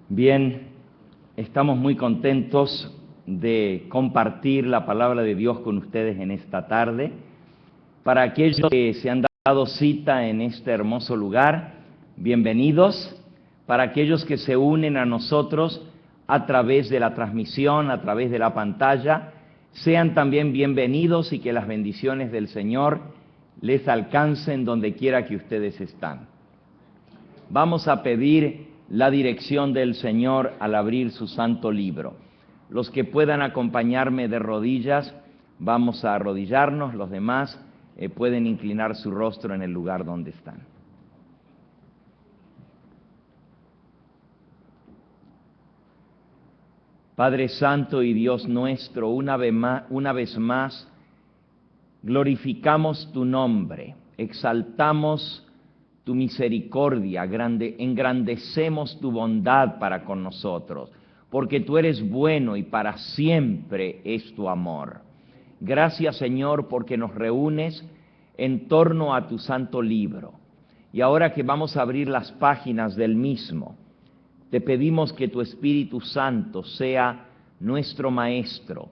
Bien, estamos muy contentos de compartir la palabra de Dios con ustedes en esta tarde. Para aquellos que se han dado cita en este hermoso lugar, bienvenidos. Para aquellos que se unen a nosotros a través de la transmisión, a través de la pantalla, sean también bienvenidos y que las bendiciones del Señor les alcancen donde quiera que ustedes están. Vamos a pedir la dirección del Señor al abrir su santo libro. Los que puedan acompañarme de rodillas, vamos a arrodillarnos. Los demás pueden inclinar su rostro en el lugar donde están. Padre Santo y Dios nuestro, una vez más, glorificamos tu nombre, exaltamos tu misericordia, engrandecemos tu bondad para con nosotros, porque tú eres bueno y para siempre es tu amor. Gracias, Señor, porque nos reúnes en torno a tu santo libro. Y ahora que vamos a abrir las páginas del mismo, te pedimos que tu Espíritu Santo sea nuestro maestro,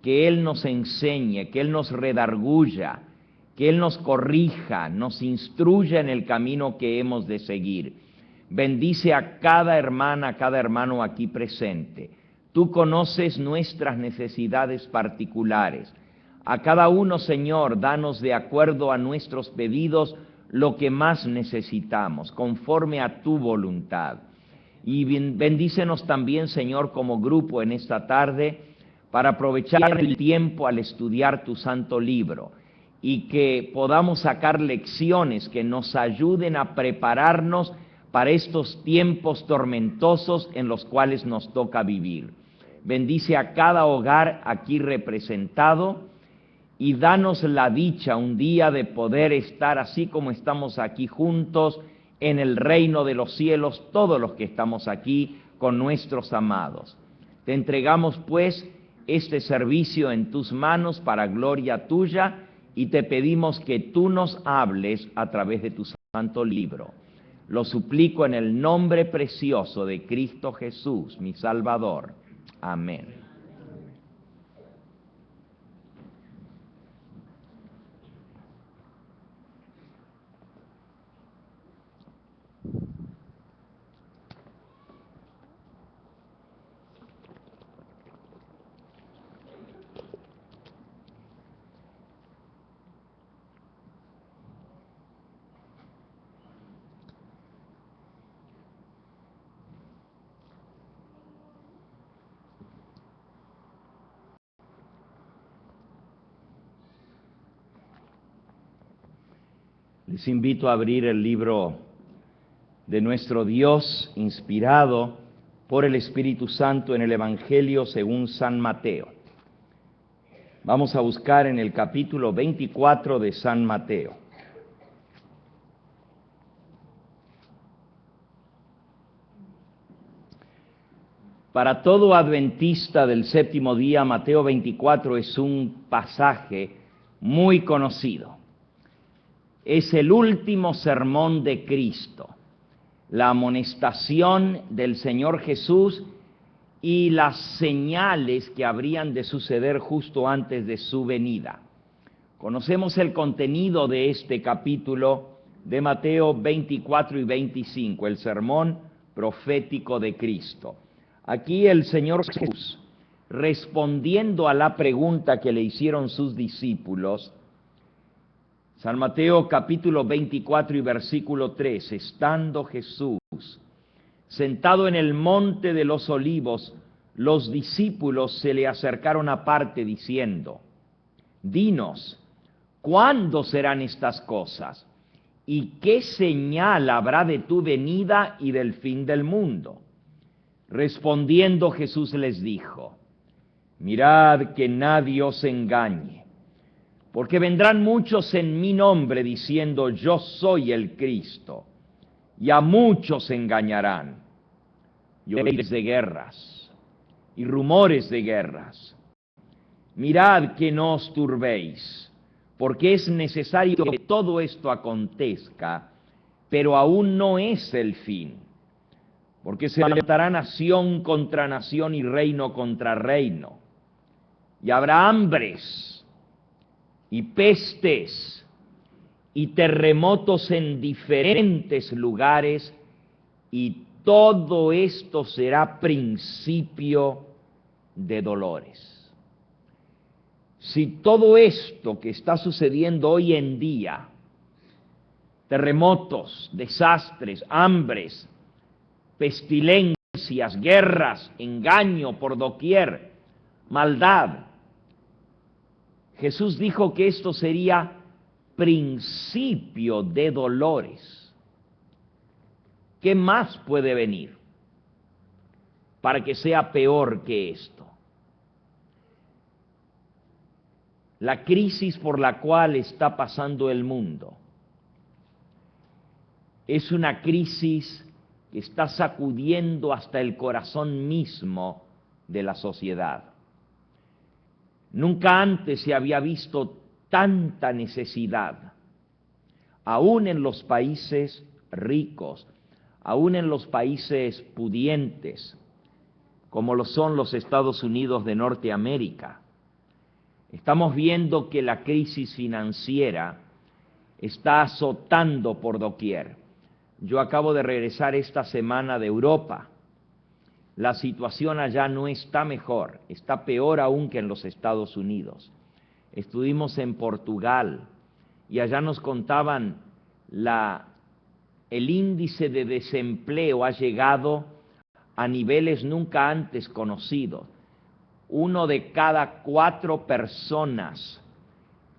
que Él nos enseñe, que Él nos redarguya, que Él nos corrija, nos instruya en el camino que hemos de seguir. Bendice a cada hermana, a cada hermano aquí presente. Tú conoces nuestras necesidades particulares. A cada uno, Señor, danos de acuerdo a nuestros pedidos lo que más necesitamos, conforme a tu voluntad. Y bendícenos también, Señor, como grupo en esta tarde, para aprovechar el tiempo al estudiar tu santo libro, y que podamos sacar lecciones que nos ayuden a prepararnos para estos tiempos tormentosos en los cuales nos toca vivir. Bendice a cada hogar aquí representado y danos la dicha un día de poder estar así como estamos aquí juntos en el reino de los cielos, todos los que estamos aquí con nuestros amados. Te entregamos pues este servicio en tus manos para gloria tuya, y te pedimos que tú nos hables a través de tu santo libro. Lo suplico en el nombre precioso de Cristo Jesús, mi Salvador. Amén. Les invito a abrir el libro de nuestro Dios, inspirado por el Espíritu Santo en el Evangelio según San Mateo. Vamos a buscar en el capítulo 24 de San Mateo. Para todo adventista del séptimo día, Mateo 24 es un pasaje muy conocido. Es el último sermón de Cristo, la amonestación del Señor Jesús y las señales que habrían de suceder justo antes de su venida. Conocemos el contenido de este capítulo de Mateo 24 y 25, el sermón profético de Cristo. Aquí el Señor Jesús, respondiendo a la pregunta que le hicieron sus discípulos, San Mateo capítulo 24 y versículo 3, estando Jesús sentado en el monte de los olivos, los discípulos se le acercaron aparte diciendo, dinos, ¿cuándo serán estas cosas? ¿Y qué señal habrá de tu venida y del fin del mundo? Respondiendo Jesús les dijo, mirad que nadie os engañe, porque vendrán muchos en mi nombre diciendo, yo soy el Cristo, y a muchos engañarán. Y oiréis de guerras y rumores de guerras. Mirad que no os turbéis, porque es necesario que todo esto acontezca, pero aún no es el fin, porque se levantará nación contra nación y reino contra reino, y habrá hambres y pestes y terremotos en diferentes lugares, y todo esto será principio de dolores. Si todo esto que está sucediendo hoy en día, terremotos, desastres, hambres, pestilencias, guerras, engaño por doquier, maldad, Jesús dijo que esto sería principio de dolores. ¿Qué más puede venir para que sea peor que esto? La crisis por la cual está pasando el mundo es una crisis que está sacudiendo hasta el corazón mismo de la sociedad. Nunca antes se había visto tanta necesidad, aún en los países ricos, aún en los países pudientes, como lo son los Estados Unidos de Norteamérica. Estamos viendo que la crisis financiera está azotando por doquier. Yo acabo de regresar esta semana de Europa. La situación allá no está mejor, está peor aún que en los Estados Unidos. Estuvimos en Portugal y allá nos contaban el índice de desempleo ha llegado a niveles nunca antes conocidos. 1 de cada 4 personas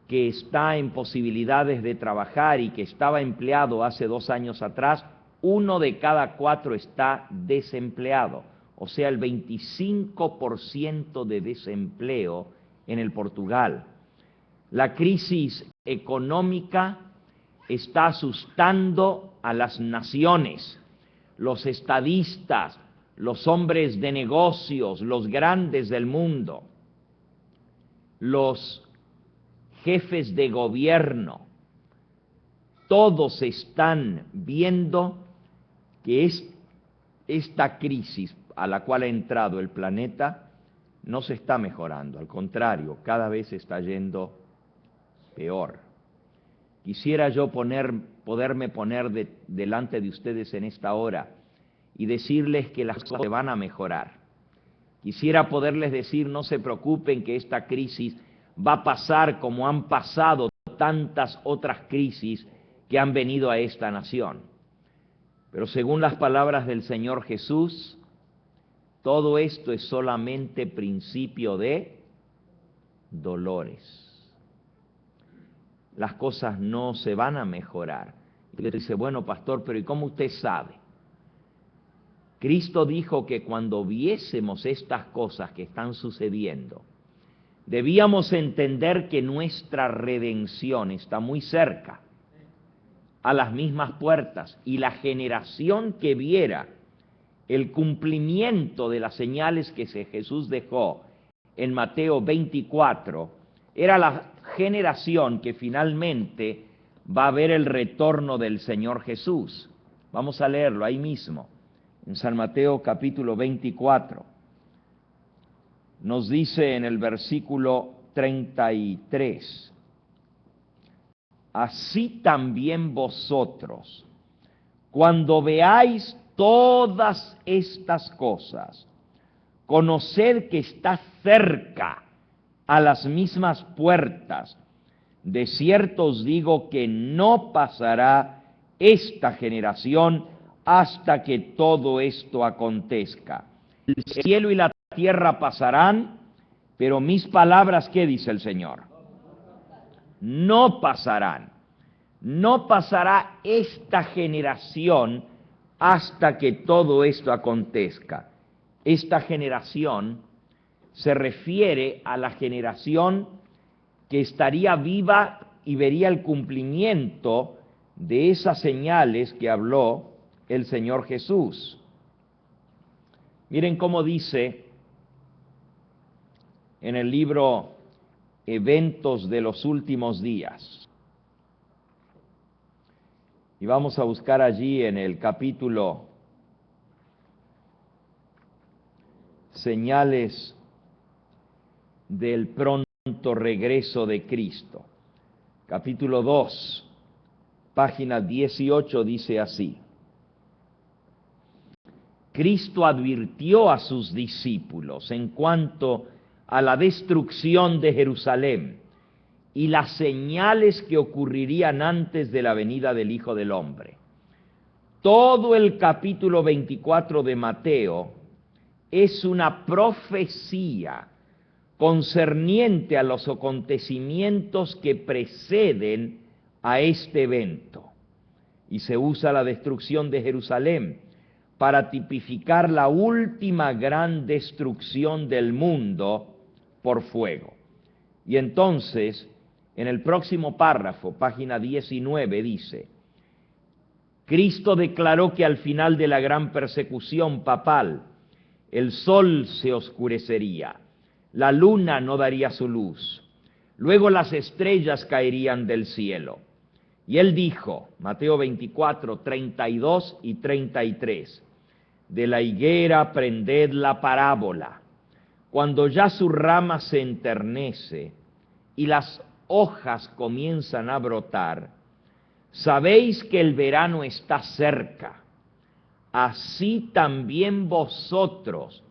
que está en posibilidades de trabajar y que estaba empleado hace 2 años atrás, 1 de cada 4 está desempleado. O sea, el 25% de desempleo en el Portugal. La crisis económica está asustando a las naciones, los estadistas, los hombres de negocios, los grandes del mundo, los jefes de gobierno. Todos están viendo que esta crisis a la cual ha entrado el planeta no se está mejorando, al contrario, cada vez está yendo peor. Quisiera yo poderme poner delante de ustedes en esta hora y decirles que las cosas van a mejorar. Quisiera poderles decir, no se preocupen, que esta crisis va a pasar como han pasado tantas otras crisis que han venido a esta nación. Pero según las palabras del Señor Jesús, todo esto es solamente principio de dolores. Las cosas no se van a mejorar. Y le dice, bueno, pastor, pero ¿y cómo usted sabe? Cristo dijo que cuando viésemos estas cosas que están sucediendo, debíamos entender que nuestra redención está muy cerca, a las mismas puertas, y la generación que viera el cumplimiento de las señales que Jesús dejó en Mateo 24, era la generación que finalmente va a ver el retorno del Señor Jesús. Vamos a leerlo ahí mismo, en San Mateo capítulo 24. Nos dice en el versículo 33, así también vosotros, cuando veáis todas estas cosas, conoced que está cerca, a las mismas puertas. De cierto os digo que no pasará esta generación hasta que todo esto acontezca. El cielo y la tierra pasarán, pero mis palabras, ¿qué dice el Señor? No pasarán. No pasará esta generación hasta que todo esto acontezca. Esta generación se refiere a la generación que estaría viva y vería el cumplimiento de esas señales que habló el Señor Jesús. Miren cómo dice en el libro Eventos de los Últimos Días. Y vamos a buscar allí en el capítulo señales del pronto regreso de Cristo. Capítulo 2, página 18 dice así: Cristo advirtió a sus discípulos en cuanto a la destrucción de Jerusalén y las señales que ocurrirían antes de la venida del Hijo del Hombre. Todo el capítulo 24 de Mateo es una profecía concerniente a los acontecimientos que preceden a este evento. Y se usa la destrucción de Jerusalén para tipificar la última gran destrucción del mundo por fuego. Y entonces, en el próximo párrafo, página 19, dice: Cristo declaró que al final de la gran persecución papal, el sol se oscurecería, la luna no daría su luz, luego las estrellas caerían del cielo. Y él dijo, Mateo 24, 32 y 33, de la higuera aprended la parábola. Cuando ya su rama se enternece y las hojas comienzan a brotar, sabéis que el verano está cerca. Así también vosotros,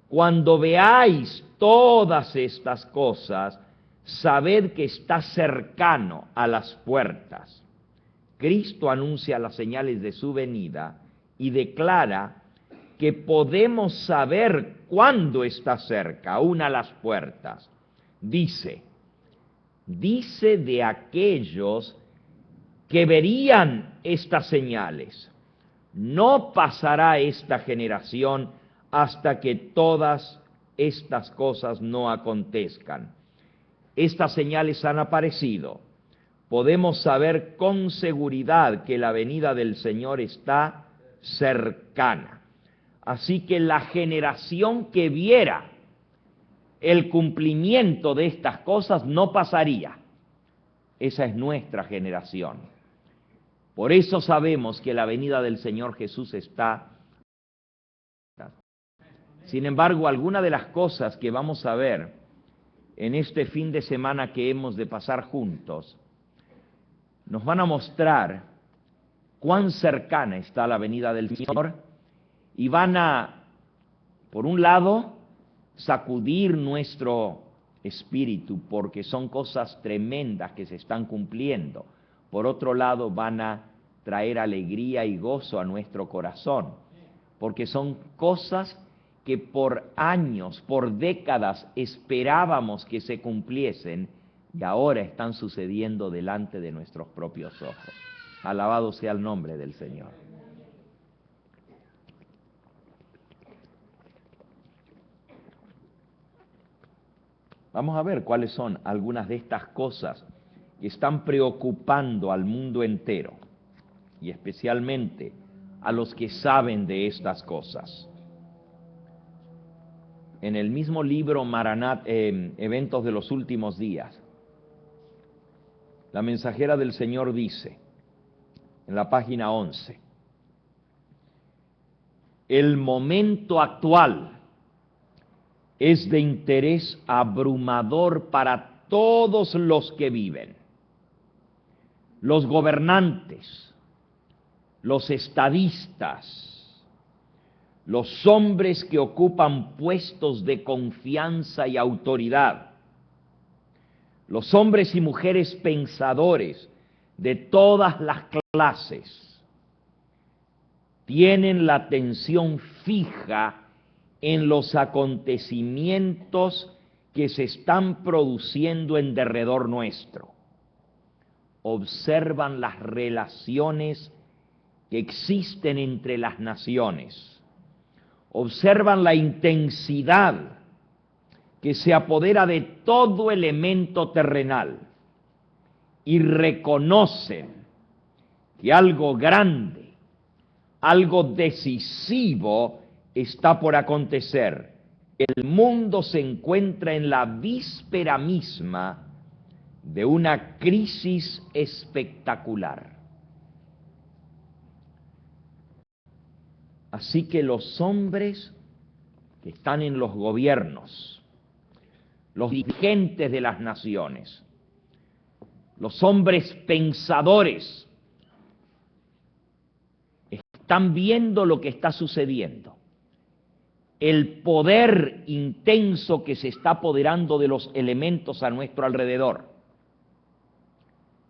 cuando veáis todas estas cosas, sabed que está cercano a las puertas. Cristo anuncia las señales de su venida y declara que podemos saber cuándo está cerca, aún a las puertas. Dice de aquellos que verían estas señales: no pasará esta generación hasta que todas estas cosas no acontezcan. Estas señales han aparecido. Podemos saber con seguridad que la venida del Señor está cercana. Así que la generación que viera el cumplimiento de estas cosas no pasaría. Esa es nuestra generación. Por eso sabemos que la venida del Señor Jesús está. Sin embargo, algunas de las cosas que vamos a ver en este fin de semana que hemos de pasar juntos, nos van a mostrar cuán cercana está la venida del Señor y van a, por un lado, sacudir nuestro espíritu porque son cosas tremendas que se están cumpliendo. Por otro lado, van a traer alegría y gozo a nuestro corazón, porque son cosas que por años, por décadas esperábamos que se cumpliesen y ahora están sucediendo delante de nuestros propios ojos. Alabado sea el nombre del Señor. Vamos a ver cuáles son algunas de estas cosas que están preocupando al mundo entero y especialmente a los que saben de estas cosas. En el mismo libro Eventos de los Últimos Días, la mensajera del Señor dice, en la página 11, el momento actual es de interés abrumador para todos los que viven. Los gobernantes, los estadistas, los hombres que ocupan puestos de confianza y autoridad, los hombres y mujeres pensadores de todas las clases, tienen la atención fija en los acontecimientos que se están produciendo en derredor nuestro. Observan las relaciones que existen entre las naciones. Observan la intensidad que se apodera de todo elemento terrenal y reconocen que algo grande, algo decisivo está por acontecer. El mundo se encuentra en la víspera misma de una crisis espectacular. Así que los hombres que están en los gobiernos, los dirigentes de las naciones, los hombres pensadores, están viendo lo que está sucediendo. El poder intenso que se está apoderando de los elementos a nuestro alrededor,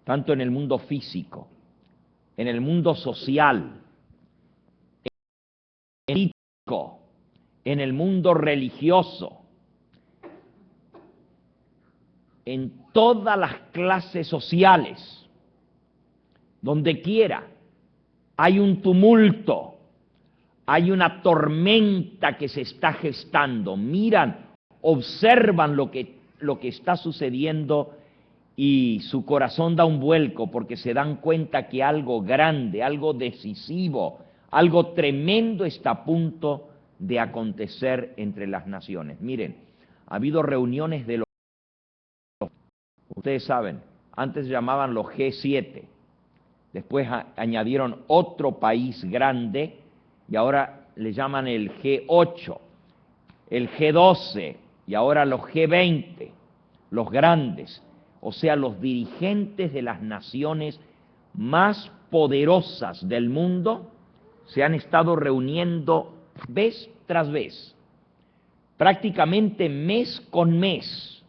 tanto en el mundo físico, en el mundo social, en el político, en el mundo religioso, en todas las clases sociales, donde quiera, hay un tumulto, hay una tormenta que se está gestando. Miran, observan lo que está sucediendo y su corazón da un vuelco porque se dan cuenta que algo grande, algo decisivo, algo tremendo está a punto de acontecer entre las naciones. Miren, ha habido reuniones de los... Ustedes saben, antes llamaban los G7, después añadieron otro país grande y ahora le llaman el G8, el G12 y ahora los G20, los grandes, o sea, los dirigentes de las naciones más poderosas del mundo se han estado reuniendo vez tras vez, prácticamente mes con mes,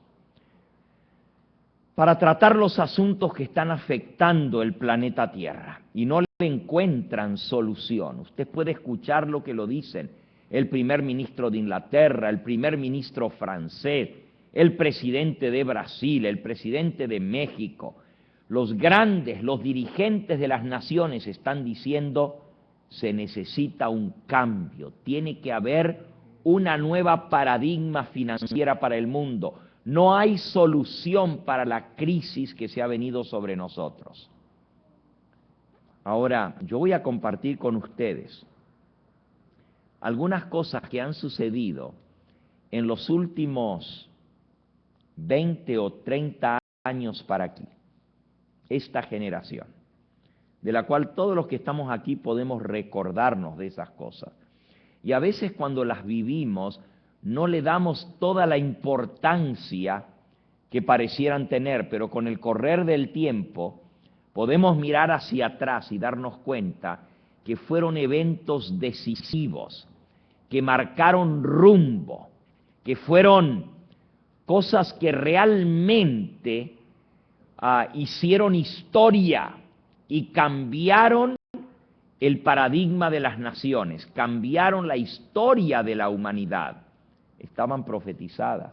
para tratar los asuntos que están afectando el planeta Tierra y no le encuentran solución. Usted puede escuchar lo que lo dicen el primer ministro de Inglaterra, el primer ministro francés, el presidente de Brasil, el presidente de México. Los grandes, los dirigentes de las naciones están diciendo: se necesita un cambio, tiene que haber una nueva paradigma financiera para el mundo. No hay solución para la crisis que se ha venido sobre nosotros. Ahora, yo voy a compartir con ustedes algunas cosas que han sucedido en los últimos 20 o 30 años para aquí, esta generación, de la cual todos los que estamos aquí podemos recordarnos de esas cosas. Y a veces cuando las vivimos, no le damos toda la importancia que parecieran tener, pero con el correr del tiempo podemos mirar hacia atrás y darnos cuenta que fueron eventos decisivos, que marcaron rumbo, que fueron cosas que realmente hicieron historia y cambiaron el paradigma de las naciones, cambiaron la historia de la humanidad. Estaban profetizadas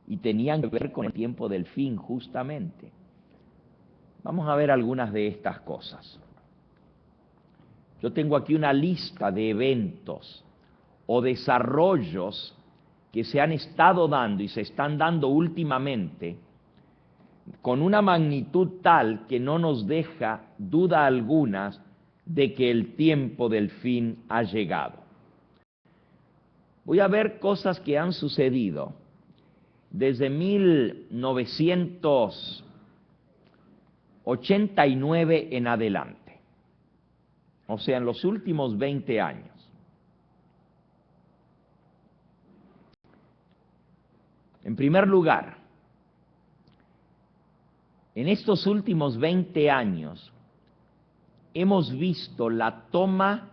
y tenían que ver con el tiempo del fin, justamente. Vamos a ver algunas de estas cosas. Yo tengo aquí una lista de eventos o desarrollos que se han estado dando y se están dando últimamente con una magnitud tal que no nos deja duda alguna de que el tiempo del fin ha llegado. Voy a ver cosas que han sucedido desde 1989 en adelante, o sea, en los últimos 20 años. En primer lugar, en estos últimos 20 años hemos visto la toma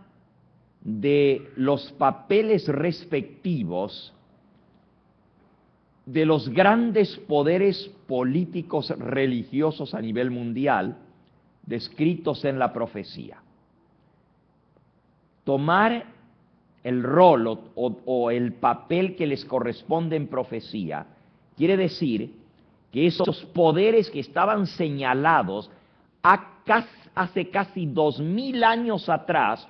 de los papeles respectivos de los grandes poderes políticos religiosos a nivel mundial descritos en la profecía. Tomar el rol o el papel que les corresponde en profecía quiere decir que esos poderes que estaban señalados hace casi 2000 años atrás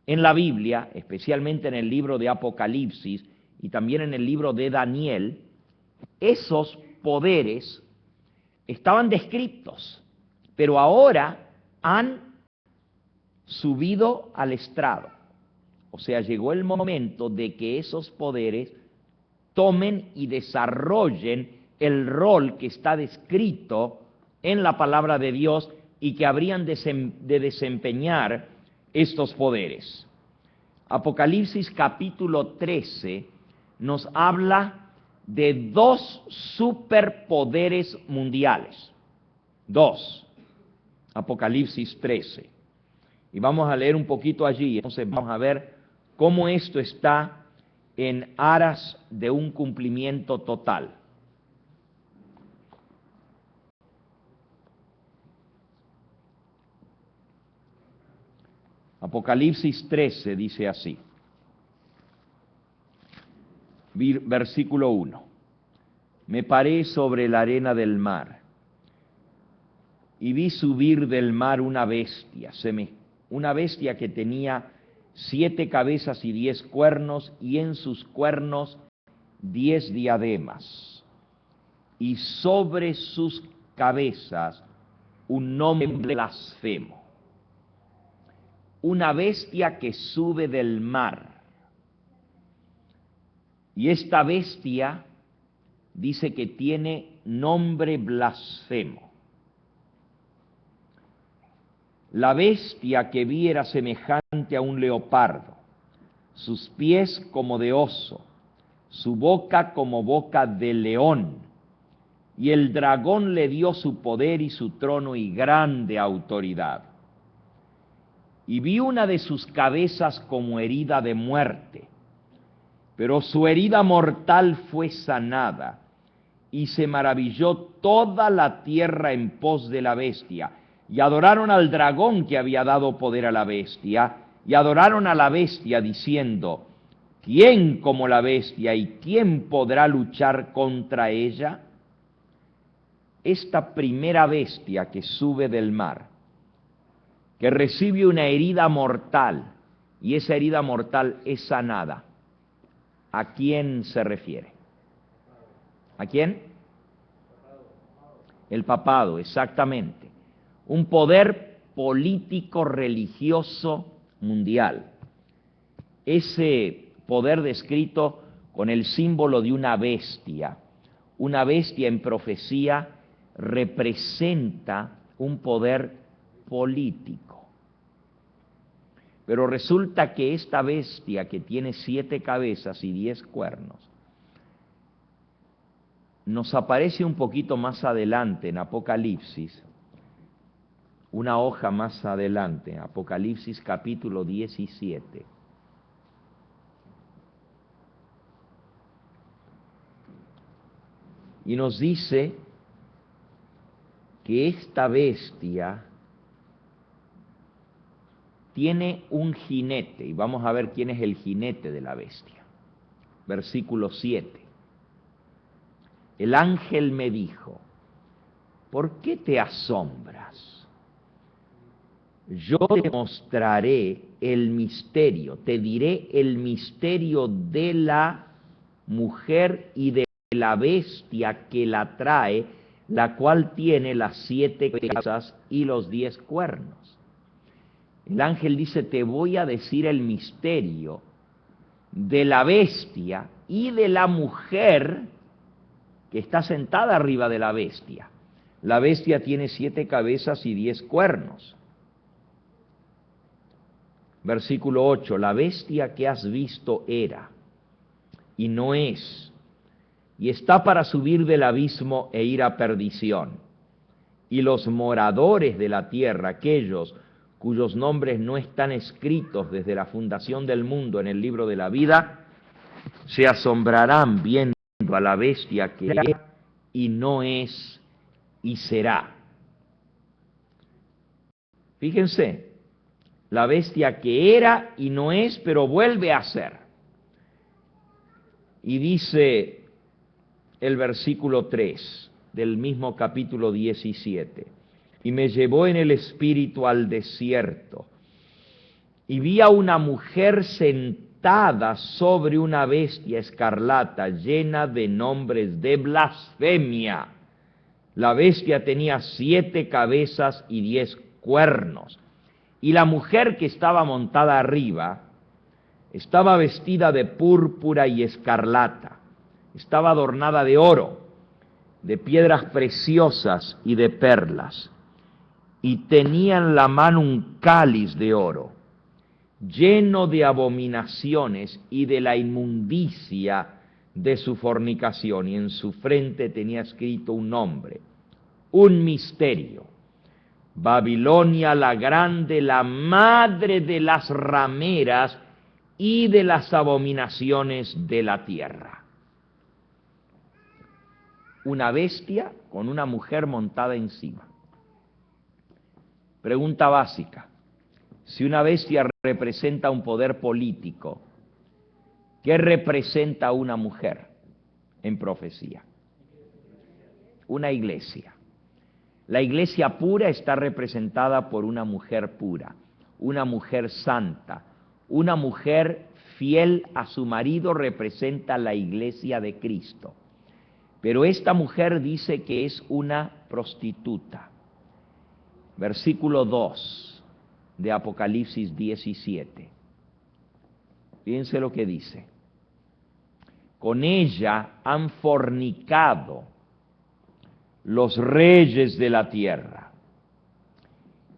en la Biblia, especialmente en el libro de Apocalipsis y también en el libro de Daniel, esos poderes estaban descritos, pero ahora han subido al estrado. O sea, llegó el momento de que esos poderes tomen y desarrollen el rol que está descrito en la palabra de Dios y que habrían de desempeñar estos poderes. Apocalipsis capítulo 13 nos habla de dos superpoderes mundiales. Dos. Apocalipsis 13. Y vamos a leer un poquito allí. Entonces vamos a ver cómo esto está en aras de un cumplimiento total. Apocalipsis 13 dice así, versículo 1. Me paré sobre la arena del mar y vi subir del mar una bestia que tenía 7 cabezas y 10 cuernos, y en sus cuernos 10 diademas, y sobre sus cabezas un nombre blasfemo. Una bestia que sube del mar. Y esta bestia dice que tiene nombre blasfemo. La bestia que vi era semejante a un leopardo, sus pies como de oso, su boca como boca de león, y el dragón le dio su poder y su trono y grande autoridad. Y vi una de sus cabezas como herida de muerte, pero su herida mortal fue sanada, y se maravilló toda la tierra en pos de la bestia, y adoraron al dragón que había dado poder a la bestia, y adoraron a la bestia diciendo, ¿quién como la bestia y quién podrá luchar contra ella? Esta primera bestia que sube del mar, que recibe una herida mortal, y esa herida mortal es sanada, ¿a quién se refiere? ¿A quién? El papado, exactamente. Un poder político religioso mundial. Ese poder descrito con el símbolo de una bestia en profecía representa un poder político. Pero resulta que esta bestia que tiene 7 cabezas y 10 cuernos, nos aparece un poquito más adelante en Apocalipsis, una hoja más adelante, Apocalipsis capítulo 17. Y nos dice que esta bestia tiene un jinete, y vamos a ver quién es el jinete de la bestia. Versículo 7. El ángel me dijo, ¿por qué te asombras? Yo te mostraré el misterio, te diré el misterio de la mujer y de la bestia que la trae, la cual tiene las 7 cabezas y los 10 cuernos. El ángel dice, te voy a decir el misterio de la bestia y de la mujer que está sentada arriba de la bestia. La bestia tiene 7 cabezas y 10 cuernos. Versículo 8, la bestia que has visto era, y no es, y está para subir del abismo e ir a perdición. Y los moradores de la tierra, aquellos cuyos nombres no están escritos desde la fundación del mundo en el libro de la vida, se asombrarán viendo a la bestia que era y no es y será. Fíjense, la bestia que era y no es, pero vuelve a ser. Y dice el versículo 3 del mismo capítulo 17, y me llevó en el espíritu al desierto, y vi a una mujer sentada sobre una bestia escarlata llena de nombres de blasfemia. La bestia tenía 7 cabezas y 10 cuernos, y la mujer que estaba montada arriba estaba vestida de púrpura y escarlata, estaba adornada de oro, de piedras preciosas y de perlas, y tenía en la mano un cáliz de oro, lleno de abominaciones y de la inmundicia de su fornicación, y en su frente tenía escrito un nombre, un misterio: Babilonia la grande, la madre de las rameras y de las abominaciones de la tierra. Una bestia con una mujer montada encima. Pregunta básica: si una bestia representa un poder político, ¿qué representa una mujer en profecía? Una iglesia. La iglesia pura está representada por una mujer pura, una mujer santa, una mujer fiel a su marido representa la iglesia de Cristo. Pero esta mujer dice que es una prostituta. Versículo 2 de Apocalipsis 17. Fíjense lo que dice: con ella han fornicado los reyes de la tierra,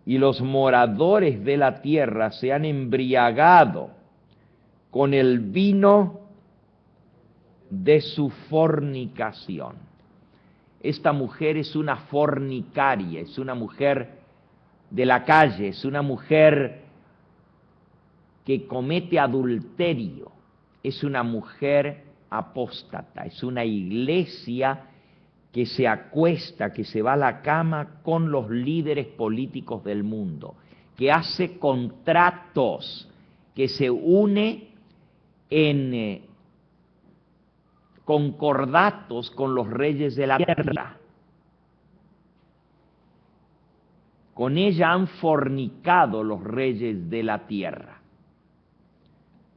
y los moradores de la tierra se han embriagado con el vino de su fornicación. Esta mujer es una fornicaria, es una mujer de la calle, es una mujer que comete adulterio, es una mujer apóstata, es una iglesia que se acuesta, que se va a la cama con los líderes políticos del mundo, que hace contratos, que se une en concordatos con los reyes de la tierra. Con ella han fornicado los reyes de la tierra.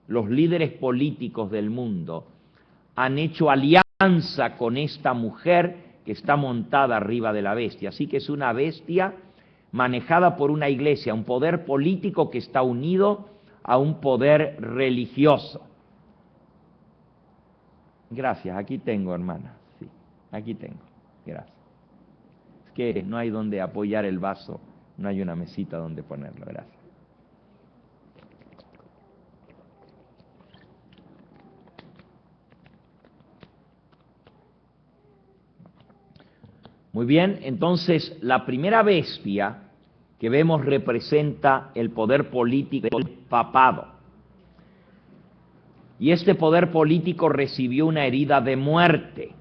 Los líderes políticos del mundo han hecho alianza con esta mujer que está montada arriba de la bestia. Así que es una bestia manejada por una iglesia, un poder político que está unido a un poder religioso. Gracias, aquí tengo, hermana. Sí, aquí tengo. Gracias. Es que no hay donde apoyar el vaso, no hay una mesita donde ponerlo. Gracias. Muy bien, entonces la primera bestia que vemos representa el poder político del papado. Y este poder político recibió una herida de muerte,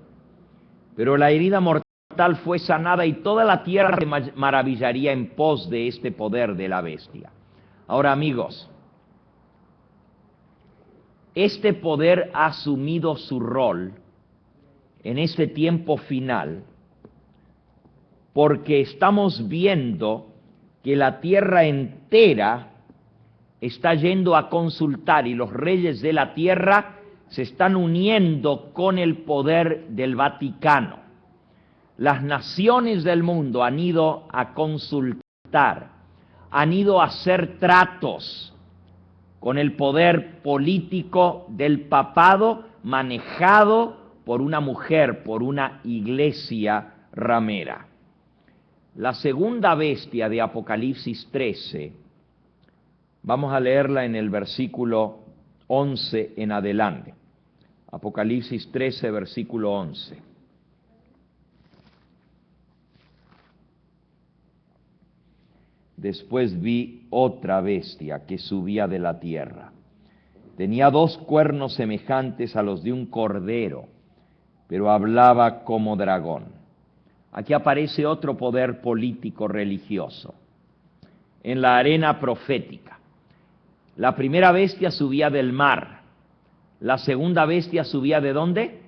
pero la herida mortal fue sanada y toda la tierra se maravillaría en pos de este poder de la bestia. Ahora, amigos, este poder ha asumido su rol en este tiempo final, porque estamos viendo que la tierra entera está yendo a consultar y los reyes de la tierra se están uniendo con el poder del Vaticano. Las naciones del mundo han ido a consultar, han ido a hacer tratos con el poder político del papado manejado por una mujer, por una iglesia ramera. La segunda bestia de Apocalipsis 13, vamos a leerla en el versículo 11 en adelante. Apocalipsis 13, versículo 11. Después vi otra bestia que subía de la tierra. Tenía 2 cuernos semejantes a los de un cordero, pero hablaba como dragón. Aquí aparece otro poder político religioso, en la arena profética. La primera bestia subía del mar, la segunda bestia subía ¿de dónde?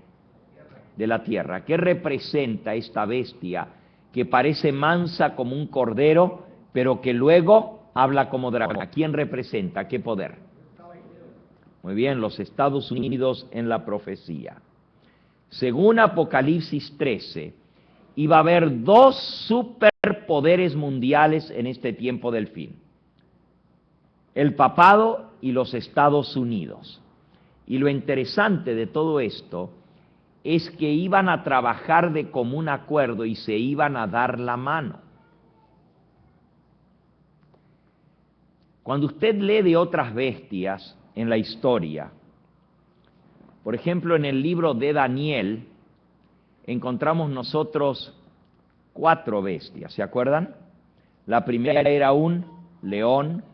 De la tierra. ¿Qué representa esta bestia que parece mansa como un cordero, pero que luego habla como dragón? ¿A quién representa? ¿Qué poder? Muy bien, los Estados Unidos en la profecía. Según Apocalipsis 13, iba a haber 2 superpoderes mundiales en este tiempo del fin: el papado y los Estados Unidos. Y lo interesante de todo esto es que iban a trabajar de común acuerdo y se iban a dar la mano. Cuando usted lee de otras bestias en la historia, Por ejemplo, en el libro de Daniel encontramos nosotros 4 bestias, ¿se acuerdan? La primera era un león,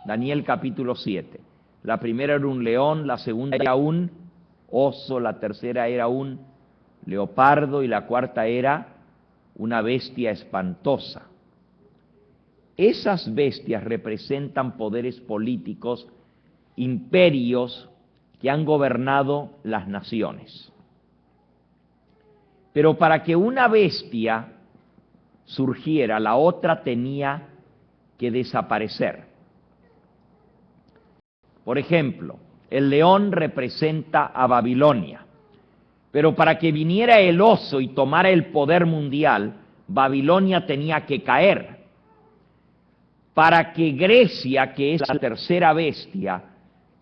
Daniel capítulo 7. La primera era un león, la segunda era un oso, la tercera era un leopardo y la cuarta era una bestia espantosa. Esas bestias representan poderes políticos, imperios que han gobernado las naciones. Pero para que una bestia surgiera, la otra tenía que desaparecer. Por ejemplo, el león representa a Babilonia, pero para que viniera el oso y tomara el poder mundial, Babilonia tenía que caer. Para que Grecia, que es la tercera bestia,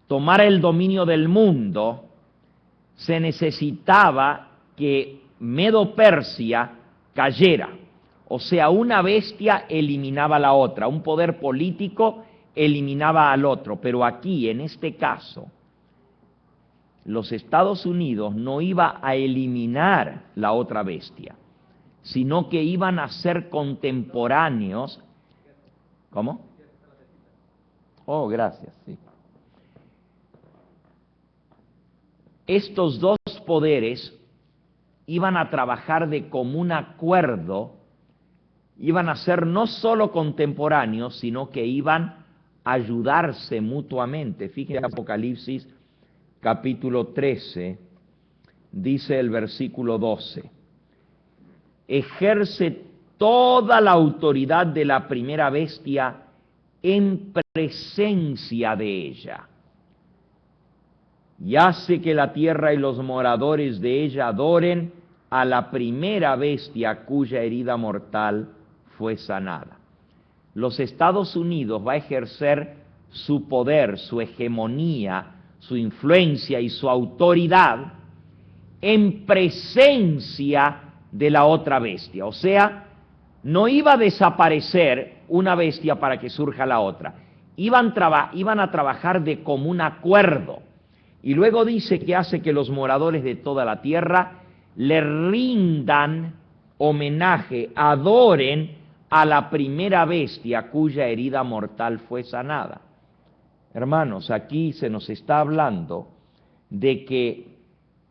tomara el dominio del mundo, se necesitaba que Medo-Persia cayera. O sea, una bestia eliminaba a la otra, un poder político eliminaba al otro. Pero aquí, en este caso, los Estados Unidos no iba a eliminar la otra bestia, sino que iban a ser contemporáneos. ¿Cómo? Oh, gracias, sí. Estos dos poderes iban a trabajar de común acuerdo, iban a ser no solo contemporáneos, sino que iban a ayudarse mutuamente. Fíjense Apocalipsis capítulo 13, dice el versículo 12, ejerce toda la autoridad de la primera bestia en presencia de ella, y hace que la tierra y los moradores de ella adoren a la primera bestia cuya herida mortal fue sanada. Los Estados Unidos va a ejercer su poder, su hegemonía, su influencia y su autoridad en presencia de la otra bestia. O sea, no iba a desaparecer una bestia para que surja la otra. Iban a trabajar de común acuerdo. Y luego dice que hace que los moradores de toda la tierra le rindan homenaje, adoren a la primera bestia cuya herida mortal fue sanada. Hermanos, aquí se nos está hablando de que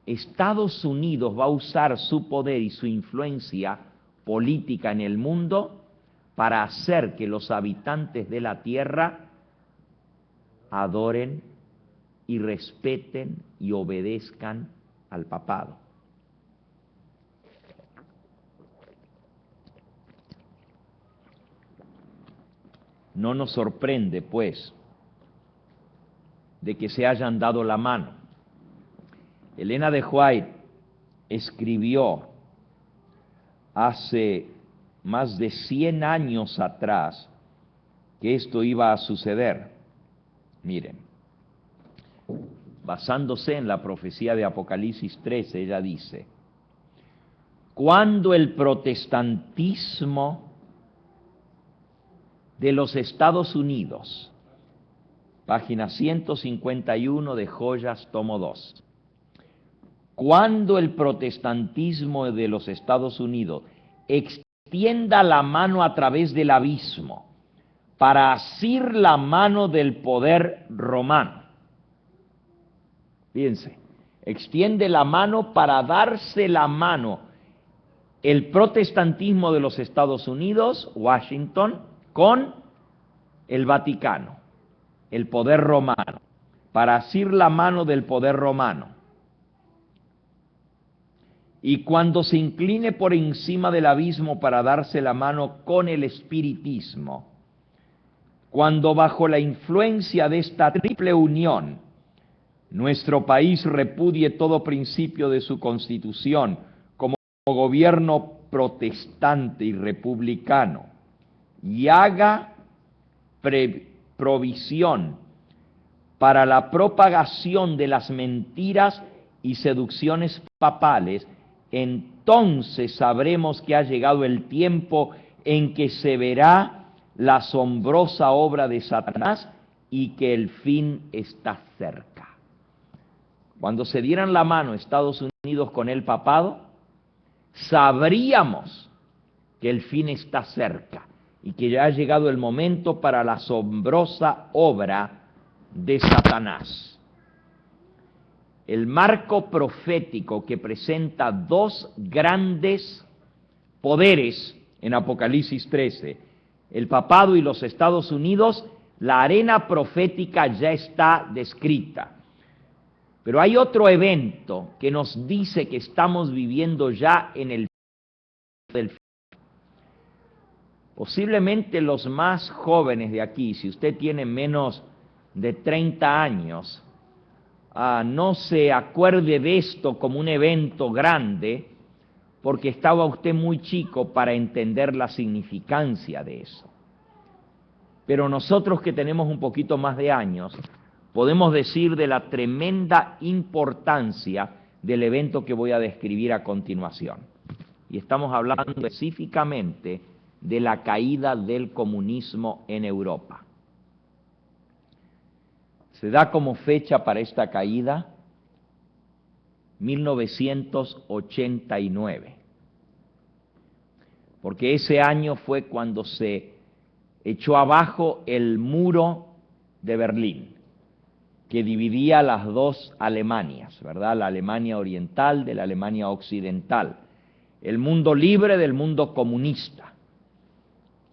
Estados Unidos va a usar su poder y su influencia política en el mundo para hacer que los habitantes de la tierra adoren y respeten y obedezcan al papado. No nos sorprende, pues, de que se hayan dado la mano. Elena de White escribió hace más de 100 años atrás que esto iba a suceder. Miren, basándose en la profecía de Apocalipsis 13, ella dice, cuando el protestantismo de los Estados Unidos, página 151 de Joyas, tomo 2, cuando el protestantismo de los Estados Unidos extienda la mano a través del abismo para asir la mano del poder romano. Fíjense, extiende la mano para darse la mano el protestantismo de los Estados Unidos, Washington, con el Vaticano, el poder romano, para asir la mano del poder romano. Y cuando se incline por encima del abismo para darse la mano con el espiritismo, cuando bajo la influencia de esta triple unión, nuestro país repudie todo principio de su constitución como gobierno protestante y republicano y haga provisión para la propagación de las mentiras y seducciones papales, entonces sabremos que ha llegado el tiempo en que se verá la asombrosa obra de Satanás y que el fin está cerca. cuando se dieran la mano Estados Unidos con el papado, sabríamos que el fin está cerca y que ya ha llegado el momento para la asombrosa obra de Satanás. El marco profético que presenta dos grandes poderes en Apocalipsis 13, el papado y los Estados Unidos, la arena profética ya está descrita. Pero hay otro evento que nos dice que estamos viviendo ya en el del fin. Posiblemente los más jóvenes de aquí, si usted tiene menos de 30 años, no se acuerde de esto como un evento grande, porque estaba usted muy chico para entender la significancia de eso. Pero nosotros que tenemos un poquito más de años, podemos decir de la tremenda importancia del evento que voy a describir a continuación. Y estamos hablando específicamente de la caída del comunismo en Europa. Se da como fecha para esta caída 1989, porque ese año fue cuando se echó abajo el muro de Berlín, que dividía las dos Alemanias, ¿verdad? La Alemania oriental de la Alemania occidental, el mundo libre del mundo comunista.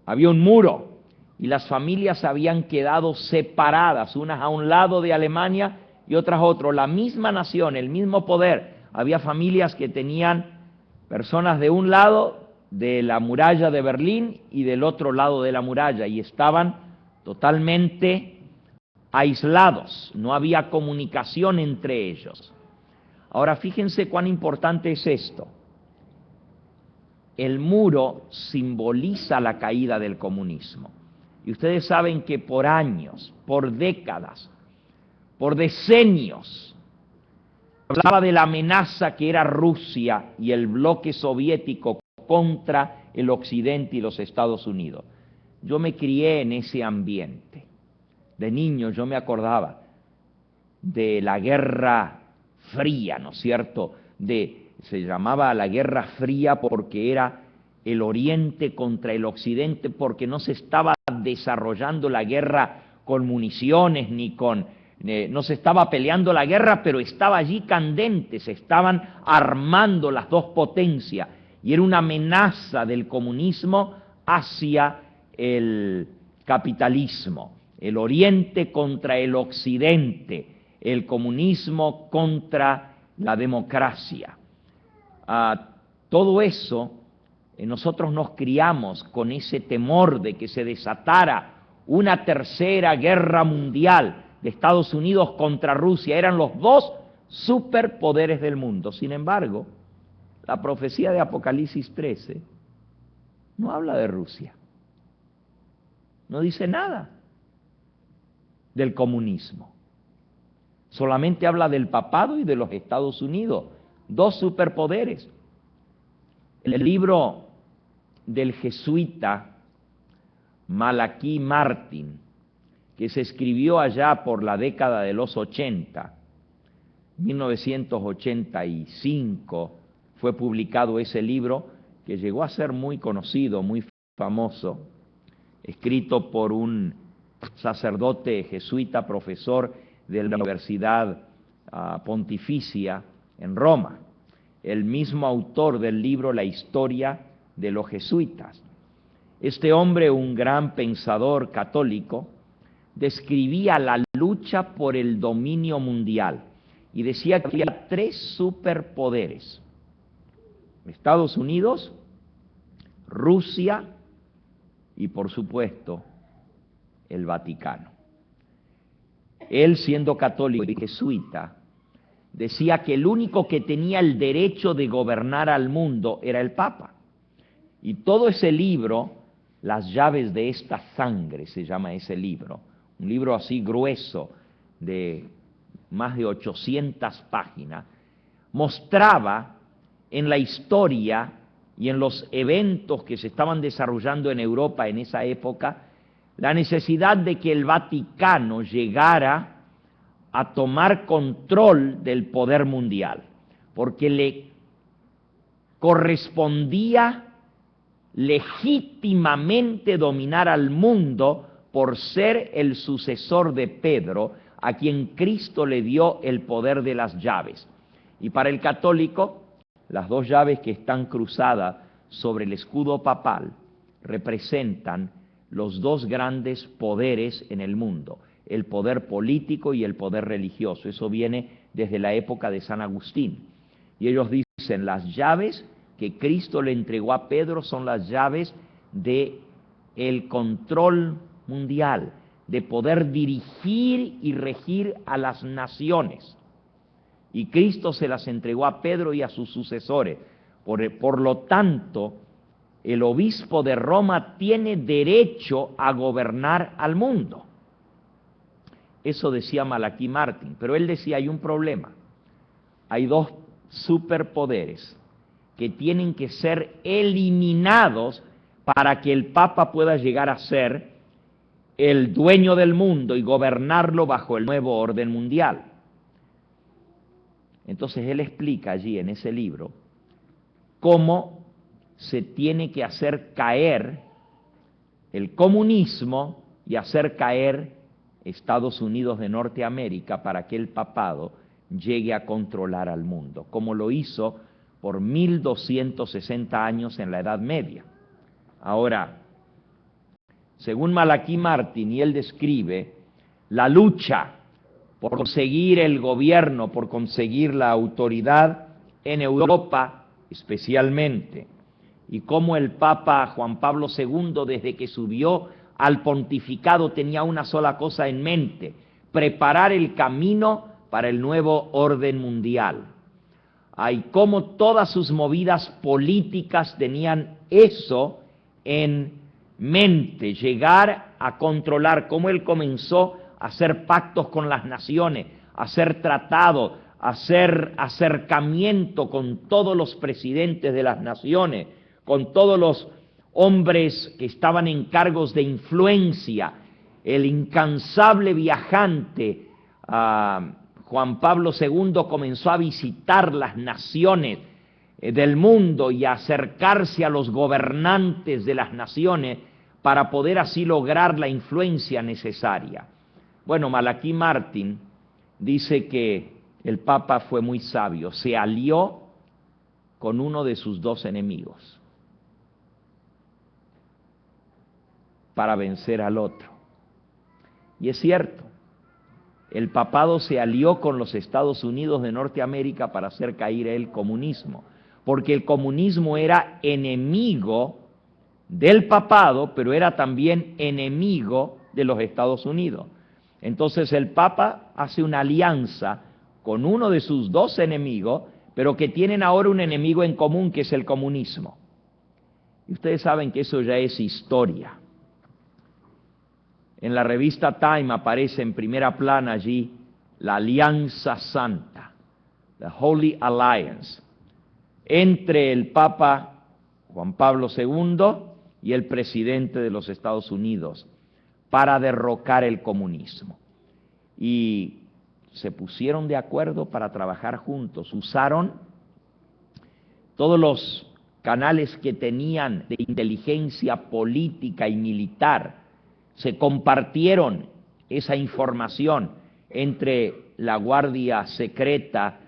Había un muro y las familias habían quedado separadas, unas a un lado de Alemania y otras a otro. La misma nación, el mismo poder. Había familias que tenían personas de un lado de la muralla de Berlín y del otro lado de la muralla, y estaban totalmente aislados, no había comunicación entre ellos. Ahora fíjense cuán importante es esto. El muro simboliza la caída del comunismo. Y ustedes saben que por años, por décadas, por decenios, hablaba de la amenaza que era Rusia y el bloque soviético contra el Occidente y los Estados Unidos. Yo me crié en ese ambiente. De niño yo me acordaba de la Guerra Fría, ¿no es cierto? Se llamaba la Guerra Fría porque era el Oriente contra el Occidente, porque no se estaba desarrollando la guerra con municiones ni no se estaba peleando la guerra, pero estaba allí candente, se estaban armando las dos potencias y era una amenaza del comunismo hacia el capitalismo, el Oriente contra el Occidente, el comunismo contra la democracia. Todo eso, nosotros nos criamos con ese temor de que se desatara una tercera guerra mundial de Estados Unidos contra Rusia. Eran los dos superpoderes del mundo. Sin embargo, la profecía de Apocalipsis 13 no habla de Rusia. No dice nada del comunismo. Solamente habla del papado y de los Estados Unidos, dos superpoderes. El libro del jesuita Malaquí Martín, que se escribió allá por la década de los 80, 1985, fue publicado ese libro que llegó a ser muy conocido, muy famoso, escrito por un sacerdote jesuita, profesor de la Universidad Pontificia en Roma, el mismo autor del libro La historia de los jesuitas. Este hombre, un gran pensador católico, describía la lucha por el dominio mundial y decía que había tres superpoderes: Estados Unidos, Rusia y, por supuesto, el Vaticano. Él, siendo católico y jesuita, decía que el único que tenía el derecho de gobernar al mundo era el Papa. Y todo ese libro, Las llaves de esta sangre, se llama ese libro, un libro así grueso de más de 800 páginas, mostraba en la historia y en los eventos que se estaban desarrollando en Europa en esa época la necesidad de que el Vaticano llegara a tomar control del poder mundial, porque le correspondía legítimamente dominar al mundo por ser el sucesor de Pedro, a quien Cristo le dio el poder de las llaves. Y para el católico, las dos llaves que están cruzadas sobre el escudo papal representan los dos grandes poderes en el mundo, el poder político y el poder religioso. Eso viene desde la época de San Agustín. Y ellos dicen, las llaves que Cristo le entregó a Pedro son las llaves de el control mundial, de poder dirigir y regir a las naciones. Y Cristo se las entregó a Pedro y a sus sucesores. Por lo tanto, el obispo de Roma tiene derecho a gobernar al mundo. Eso decía Malaquí Martín, pero él decía, hay un problema. Hay dos superpoderes que tienen que ser eliminados para que el Papa pueda llegar a ser el dueño del mundo y gobernarlo bajo el nuevo orden mundial. Entonces él explica allí en ese libro cómo se tiene que hacer caer el comunismo y hacer caer Estados Unidos de Norteamérica para que el papado llegue a controlar al mundo, como lo hizo por 1260 años en la Edad Media. Ahora, según Malaquí Martín, y él describe la lucha por conseguir el gobierno, por conseguir la autoridad en Europa especialmente, y cómo el Papa Juan Pablo II, desde que subió al pontificado, tenía una sola cosa en mente: preparar el camino para el nuevo orden mundial. Y cómo todas sus movidas políticas tenían eso en mente, llegar a controlar, cómo él comenzó a hacer pactos con las naciones, a hacer tratados, a hacer acercamiento con todos los presidentes de las naciones, con todos los hombres que estaban en cargos de influencia. El incansable viajante Juan Pablo II comenzó a visitar las naciones del mundo y a acercarse a los gobernantes de las naciones para poder así lograr la influencia necesaria. Bueno, Malaquí Martín dice que el Papa fue muy sabio, se alió con uno de sus dos enemigos para vencer al otro. Y es cierto, el papado se alió con los Estados Unidos de Norteamérica para hacer caer el comunismo, porque el comunismo era enemigo del papado, pero era también enemigo de los Estados Unidos. Entonces el Papa hace una alianza con uno de sus dos enemigos, pero que tienen ahora un enemigo en común, que es el comunismo. Y ustedes saben que eso ya es historia. En la revista Time aparece en primera plana allí la Alianza Santa, the Holy Alliance, entre el Papa Juan Pablo II y el presidente de los Estados Unidos para derrocar el comunismo. Y se pusieron de acuerdo para trabajar juntos, usaron todos los canales que tenían de inteligencia política y militar, se compartieron esa información entre la Guardia Secreta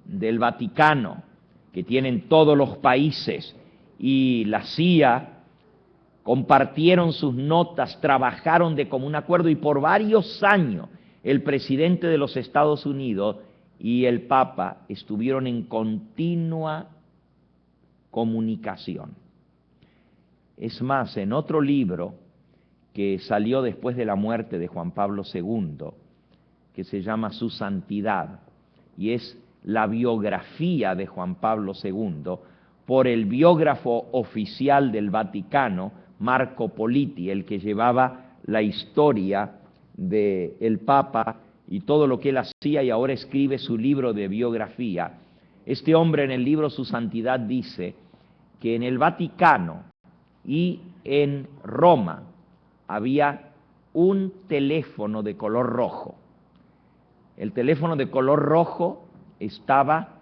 del Vaticano, que tienen todos los países, y la CIA, compartieron sus notas, trabajaron de común acuerdo, y por varios años el presidente de los Estados Unidos y el Papa estuvieron en continua comunicación. Es más, en otro libro que salió después de la muerte de Juan Pablo II, que se llama Su Santidad, y es la biografía de Juan Pablo II por el biógrafo oficial del Vaticano, Marco Politi, el que llevaba la historia del Papa y todo lo que él hacía, y ahora escribe su libro de biografía. Este hombre en el libro Su Santidad dice que en el Vaticano y en Roma había un teléfono de color rojo, El teléfono de color rojo estaba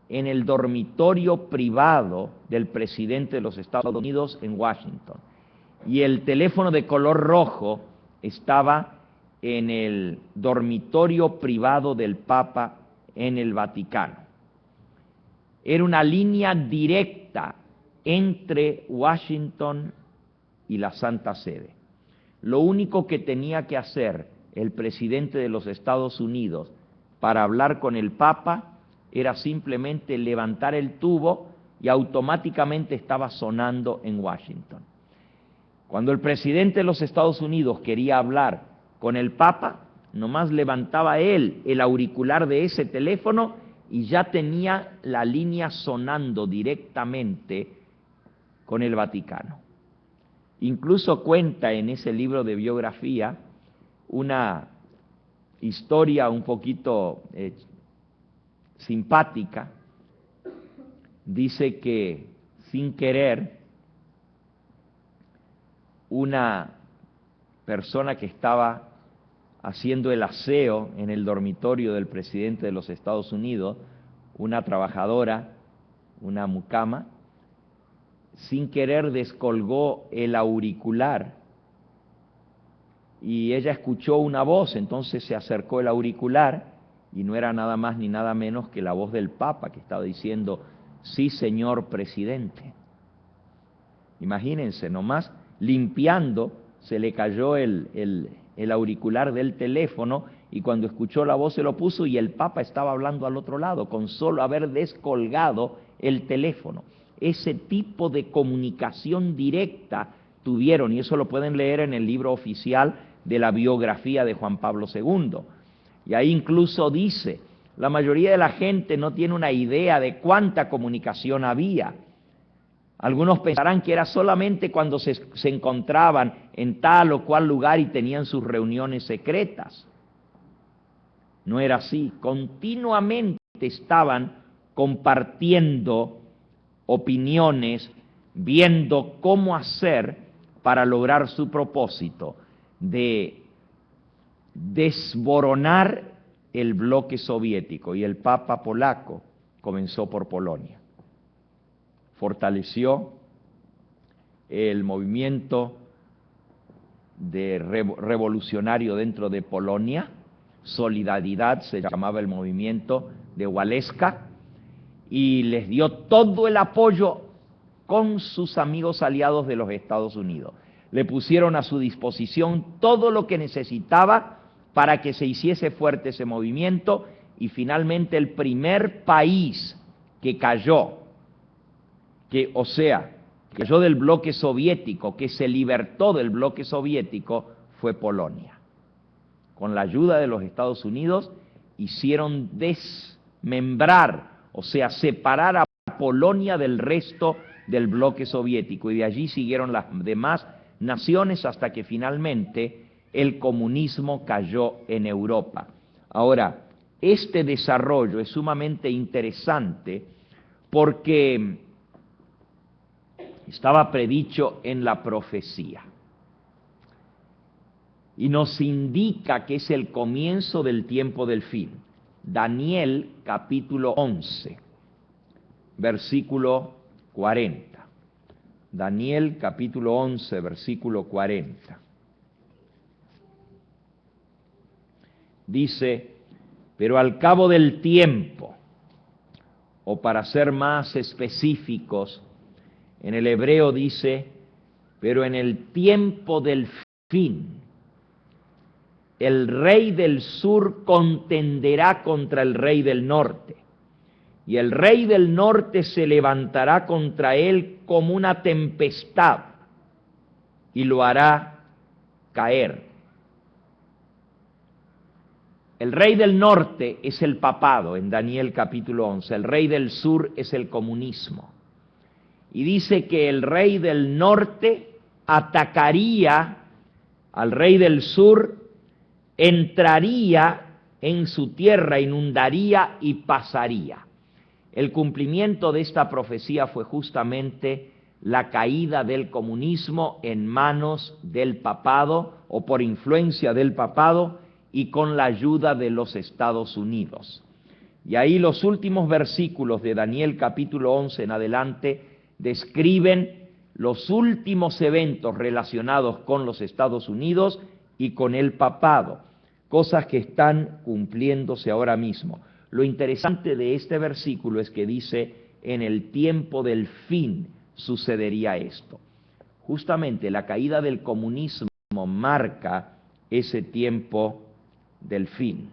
en el dormitorio privado del presidente de los Estados Unidos en Washington. Y el teléfono de color rojo estaba en el dormitorio privado del Papa en el Vaticano. Era una línea directa entre Washington y la Santa Sede. Lo único que tenía que hacer el presidente de los Estados Unidos para hablar con el Papa era simplemente levantar el tubo y automáticamente estaba sonando en Washington. Cuando el presidente de los Estados Unidos quería hablar con el Papa, nomás levantaba él el auricular de ese teléfono y ya tenía la línea sonando directamente con el Vaticano. Incluso cuenta en ese libro de biografía una historia un poquito simpática. Dice que sin querer una persona que estaba haciendo el aseo en el dormitorio del presidente de los Estados Unidos, una trabajadora, una mucama, sin querer descolgó el auricular y ella escuchó una voz, entonces se acercó el auricular y no era nada más ni nada menos que la voz del Papa que estaba diciendo: sí, señor presidente. Imagínense, nomás limpiando se le cayó el auricular del teléfono y cuando escuchó la voz se lo puso y el Papa estaba hablando al otro lado con solo haber descolgado el teléfono. Ese tipo de comunicación directa tuvieron, y eso lo pueden leer en el libro oficial de la biografía de Juan Pablo II. Y ahí incluso dice, la mayoría de la gente no tiene una idea de cuánta comunicación había. Algunos pensarán que era solamente cuando se encontraban en tal o cual lugar y tenían sus reuniones secretas. No era así, continuamente estaban compartiendo opiniones, viendo cómo hacer para lograr su propósito de desboronar el bloque soviético. Y el Papa polaco comenzó por Polonia. Fortaleció el movimiento revolucionario dentro de Polonia. Solidaridad se llamaba el movimiento de Waleska, y les dio todo el apoyo con sus amigos aliados de los Estados Unidos. Le pusieron a su disposición todo lo que necesitaba para que se hiciese fuerte ese movimiento, y finalmente el primer país que cayó, cayó del bloque soviético, que se libertó del bloque soviético, fue Polonia. Con la ayuda de los Estados Unidos hicieron desmembrar, o sea, separar a Polonia del resto del bloque soviético, y de allí siguieron las demás naciones hasta que finalmente el comunismo cayó en Europa. Ahora, este desarrollo es sumamente interesante porque estaba predicho en la profecía y nos indica que es el comienzo del tiempo del fin. Daniel capítulo 11, versículo 40. Daniel capítulo 11, versículo 40. Dice, pero al cabo del tiempo, o para ser más específicos, en el hebreo dice, pero en el tiempo del fin, el rey del sur contenderá contra el rey del norte, y el rey del norte se levantará contra él como una tempestad, y lo hará caer. El rey del norte es el papado, en Daniel capítulo 11, el rey del sur es el comunismo. Y dice que el rey del norte atacaría al rey del sur, entraría en su tierra, inundaría y pasaría. El cumplimiento de esta profecía fue justamente la caída del comunismo en manos del papado o por influencia del papado, y con la ayuda de los Estados Unidos. Y ahí los últimos versículos de Daniel capítulo 11 en adelante describen los últimos eventos relacionados con los Estados Unidos y con el papado, cosas que están cumpliéndose ahora mismo. Lo interesante de este versículo es que dice, en el tiempo del fin sucedería esto. Justamente la caída del comunismo marca ese tiempo del fin.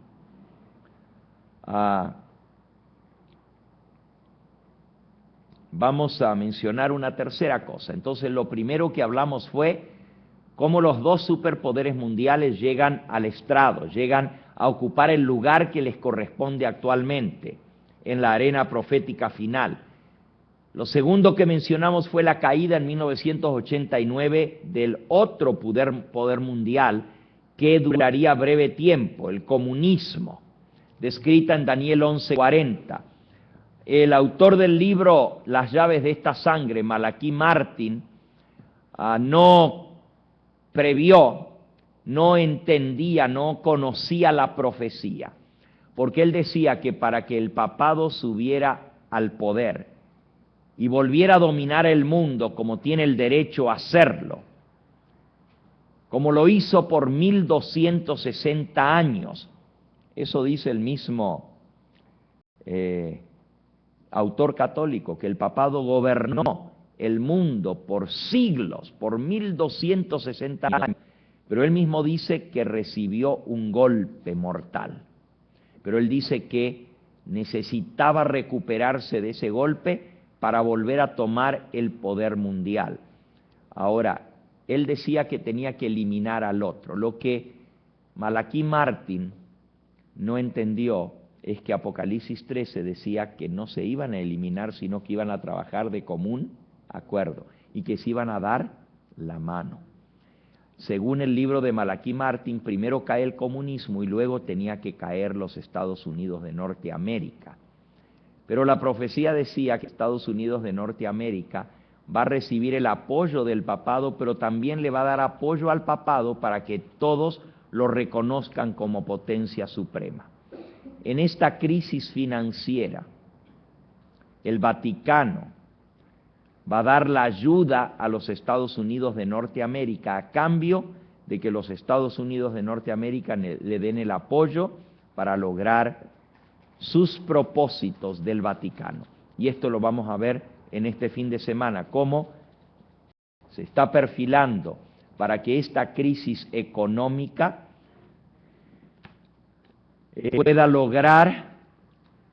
Vamos a mencionar una tercera cosa. Entonces, lo primero que hablamos fue cómo los dos superpoderes mundiales llegan al estrado, llegan a ocupar el lugar que les corresponde actualmente en la arena profética final. Lo segundo que mencionamos fue la caída en 1989 del otro poder mundial que duraría breve tiempo, el comunismo, descrita en Daniel 11:40. El autor del libro Las llaves de esta sangre, Malachi Martin, no previó, no entendía, no conocía la profecía, porque él decía que para que el papado subiera al poder y volviera a dominar el mundo como tiene el derecho a hacerlo, como lo hizo por 1260 años, eso dice el mismo autor católico, que el papado gobernó el mundo por siglos, por 1260 años, pero él mismo dice que recibió un golpe mortal. Pero él dice que necesitaba recuperarse de ese golpe para volver a tomar el poder mundial. Ahora, él decía que tenía que eliminar al otro. Lo que Malachi Martin no entendió es que Apocalipsis 13 decía que no se iban a eliminar, sino que iban a trabajar de común acuerdo y que se iban a dar la mano. Según el libro de Malachi Martin, primero cae el comunismo y luego tenía que caer los Estados Unidos de Norteamérica. Pero la profecía decía que Estados Unidos de Norteamérica va a recibir el apoyo del papado, pero también le va a dar apoyo al papado para que todos lo reconozcan como potencia suprema. En esta crisis financiera, el Vaticano va a dar la ayuda a los Estados Unidos de Norteamérica a cambio de que los Estados Unidos de Norteamérica le den el apoyo para lograr sus propósitos del Vaticano. Y esto lo vamos a ver en este fin de semana, cómo se está perfilando para que esta crisis económica pueda lograr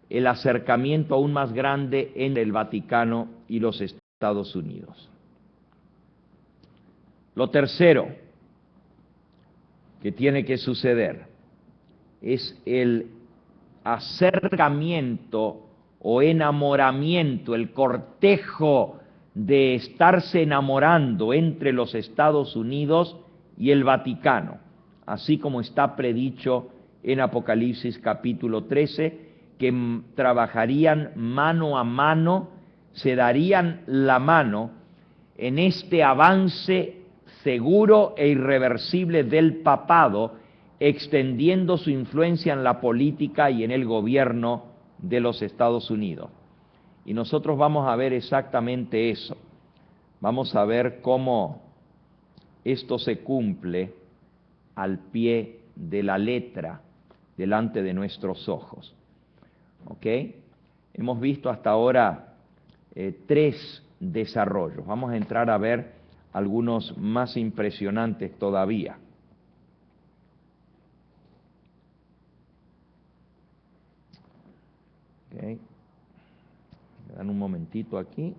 el acercamiento aún más grande entre el Vaticano y los Estados Unidos. Lo tercero que tiene que suceder es el acercamiento o enamoramiento, el cortejo de estarse enamorando entre los Estados Unidos y el Vaticano, así como está predicho en Apocalipsis capítulo 13, que trabajarían mano a mano, se darían la mano en este avance seguro e irreversible del papado, extendiendo su influencia en la política y en el gobierno de los Estados Unidos. Y nosotros vamos a ver exactamente eso. Vamos a ver cómo esto se cumple al pie de la letra delante de nuestros ojos. ¿Ok? Hemos visto hasta ahora 3 desarrollos. Vamos a entrar a ver algunos más impresionantes todavía. Okay. Me dan un momentito aquí.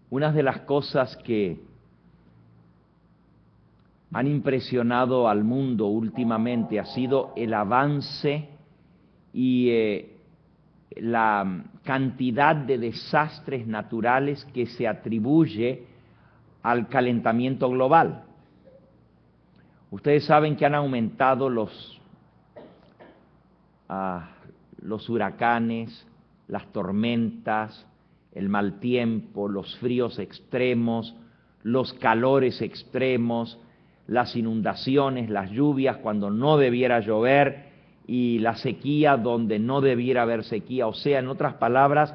Una de las cosas que han impresionado al mundo últimamente ha sido el avance y la cantidad de desastres naturales que se atribuye al calentamiento global. Ustedes saben que han aumentado los huracanes, las tormentas, el mal tiempo, los fríos extremos, los calores extremos, las inundaciones, las lluvias cuando no debiera llover y la sequía donde no debiera haber sequía. O sea, en otras palabras,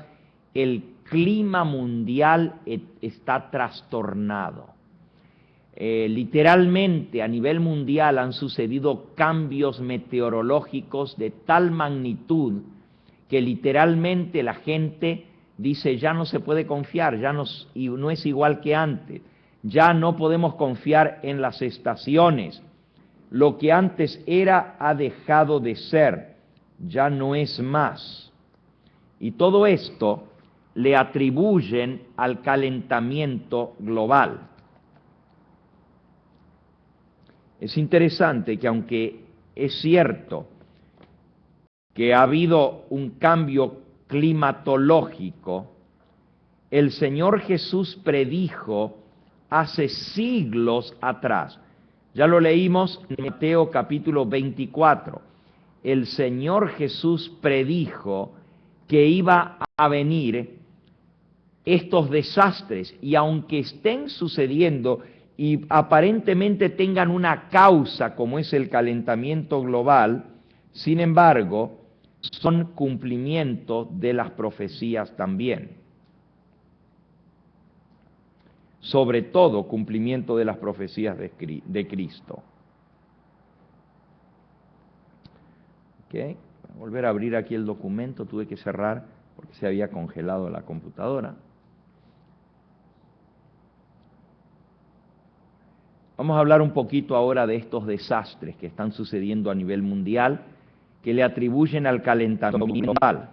el clima mundial está trastornado. Literalmente a nivel mundial han sucedido cambios meteorológicos de tal magnitud que literalmente la gente dice ya no se puede confiar, y no es igual que antes, ya no podemos confiar en las estaciones, lo que antes era ha dejado de ser, ya no es más. Y todo esto le atribuyen al calentamiento global. Es interesante que aunque es cierto que ha habido un cambio climatológico, el Señor Jesús predijo hace siglos atrás. Ya lo leímos en Mateo capítulo 24. El Señor Jesús predijo que iba a venir estos desastres, y aunque estén sucediendo y aparentemente tengan una causa como es el calentamiento global, sin embargo, son cumplimiento de las profecías también. Sobre todo, cumplimiento de las profecías de Cristo. Okay. Voy a volver a abrir aquí el documento, tuve que cerrar porque se había congelado la computadora. Vamos a hablar un poquito ahora de estos desastres que están sucediendo a nivel mundial, que le atribuyen al calentamiento global.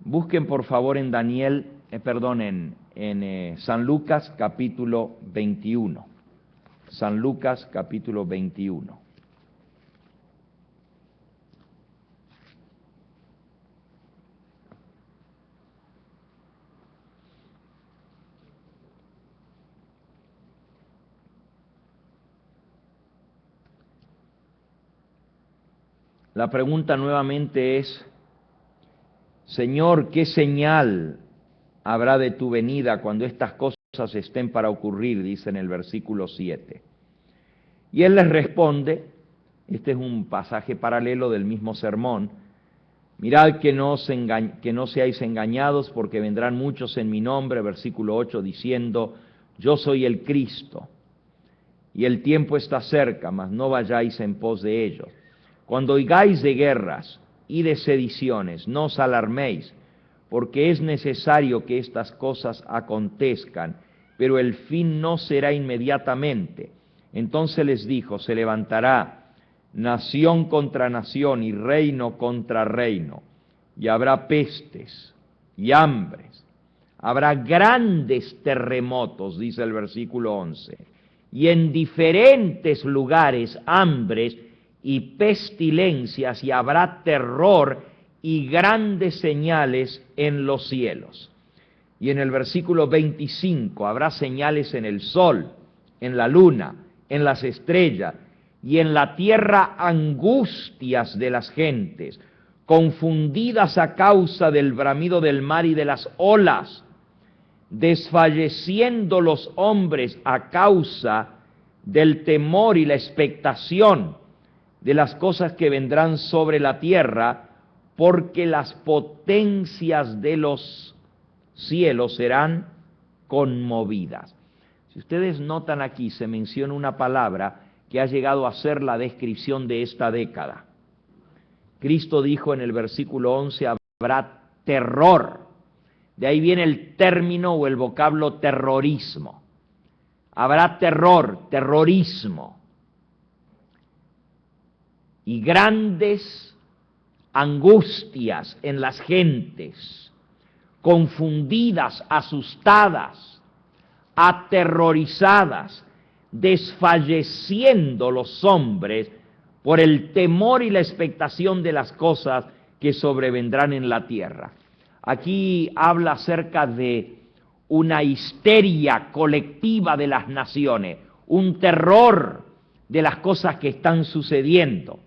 Busquen por favor en San Lucas capítulo 21. San Lucas capítulo 21. La pregunta nuevamente es, Señor, ¿qué señal habrá de tu venida cuando estas cosas estén para ocurrir? Dice en el versículo 7. Y él les responde, este es un pasaje paralelo del mismo sermón, mirad que no seáis engañados, porque vendrán muchos en mi nombre, versículo 8, diciendo, yo soy el Cristo, y el tiempo está cerca, mas no vayáis en pos de ellos. Cuando oigáis de guerras y de sediciones, no os alarméis, porque es necesario que estas cosas acontezcan, pero el fin no será inmediatamente. Entonces les dijo, se levantará nación contra nación y reino contra reino, y habrá pestes y hambres, habrá grandes terremotos, dice el versículo 11, y en diferentes lugares hambres y pestilencias, y habrá terror y grandes señales en los cielos. Y en el versículo 25, habrá señales en el sol, en la luna, en las estrellas, y en la tierra angustias de las gentes, confundidas a causa del bramido del mar y de las olas, desfalleciendo los hombres a causa del temor y la expectación de las cosas que vendrán sobre la tierra, porque las potencias de los cielos serán conmovidas. Si ustedes notan aquí, se menciona una palabra que ha llegado a ser la descripción de esta década. Cristo dijo en el versículo 11, habrá terror. De ahí viene el término o el vocablo terrorismo. Habrá terror, terrorismo. Y grandes angustias en las gentes, confundidas, asustadas, aterrorizadas, desfalleciendo los hombres por el temor y la expectación de las cosas que sobrevendrán en la tierra. Aquí habla acerca de una histeria colectiva de las naciones, un terror de las cosas que están sucediendo.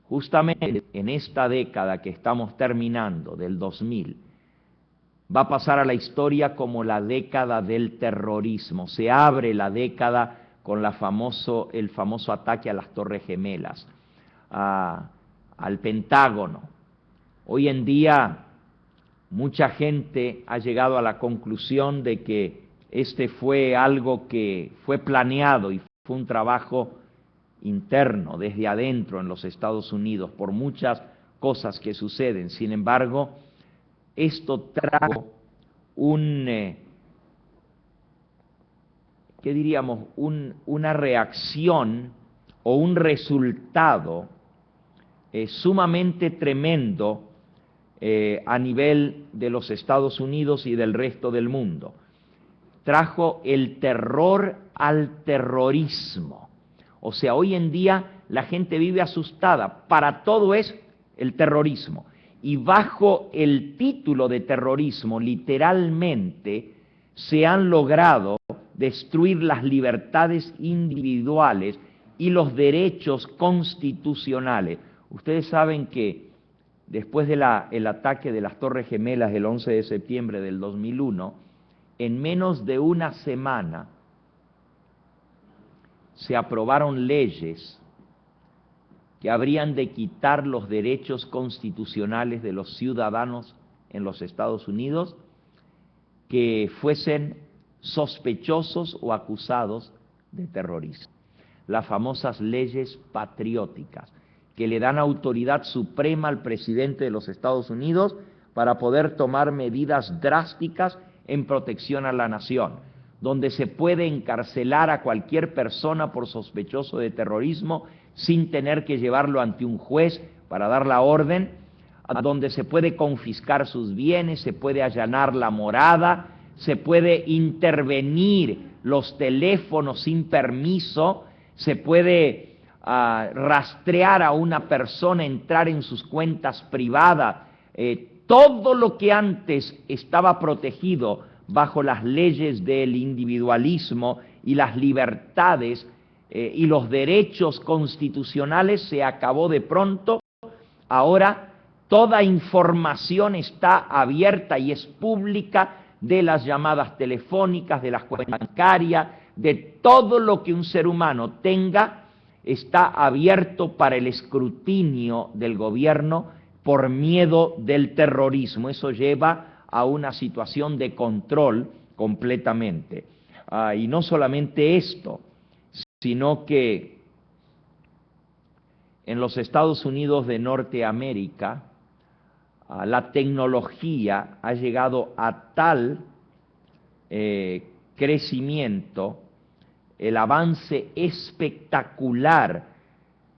Justamente en esta década que estamos terminando, del 2000, va a pasar a la historia como la década del terrorismo. Se abre la década con el famoso ataque a las Torres Gemelas, al Pentágono. Hoy en día mucha gente ha llegado a la conclusión de que este fue algo que fue planeado y fue un trabajo interno, desde adentro en los Estados Unidos, por muchas cosas que suceden. Sin embargo, esto trajo una reacción o un resultado sumamente tremendo a nivel de los Estados Unidos y del resto del mundo. Trajo el terror al terrorismo. O sea, hoy en día la gente vive asustada. Para todo es el terrorismo. Y bajo el título de terrorismo, literalmente, se han logrado destruir las libertades individuales y los derechos constitucionales. Ustedes saben que después del ataque de las Torres Gemelas el 11 de septiembre del 2001, en menos de una semana se aprobaron leyes que habrían de quitar los derechos constitucionales de los ciudadanos en los Estados Unidos que fuesen sospechosos o acusados de terrorismo. Las famosas leyes patrióticas, que le dan autoridad suprema al presidente de los Estados Unidos para poder tomar medidas drásticas en protección a la nación, donde se puede encarcelar a cualquier persona por sospechoso de terrorismo sin tener que llevarlo ante un juez para dar la orden, donde se puede confiscar sus bienes, se puede allanar la morada, se puede intervenir los teléfonos sin permiso, se puede rastrear a una persona, entrar en sus cuentas privadas, todo lo que antes estaba protegido bajo las leyes del individualismo y las libertades y los derechos constitucionales se acabó de pronto. Ahora toda información está abierta y es pública, de las llamadas telefónicas, de las cuentas bancarias, de todo lo que un ser humano tenga, está abierto para el escrutinio del gobierno por miedo del terrorismo. Eso lleva a una situación de control completamente. Y no solamente esto, sino que en los Estados Unidos de Norteamérica, la tecnología ha llegado a tal crecimiento, el avance espectacular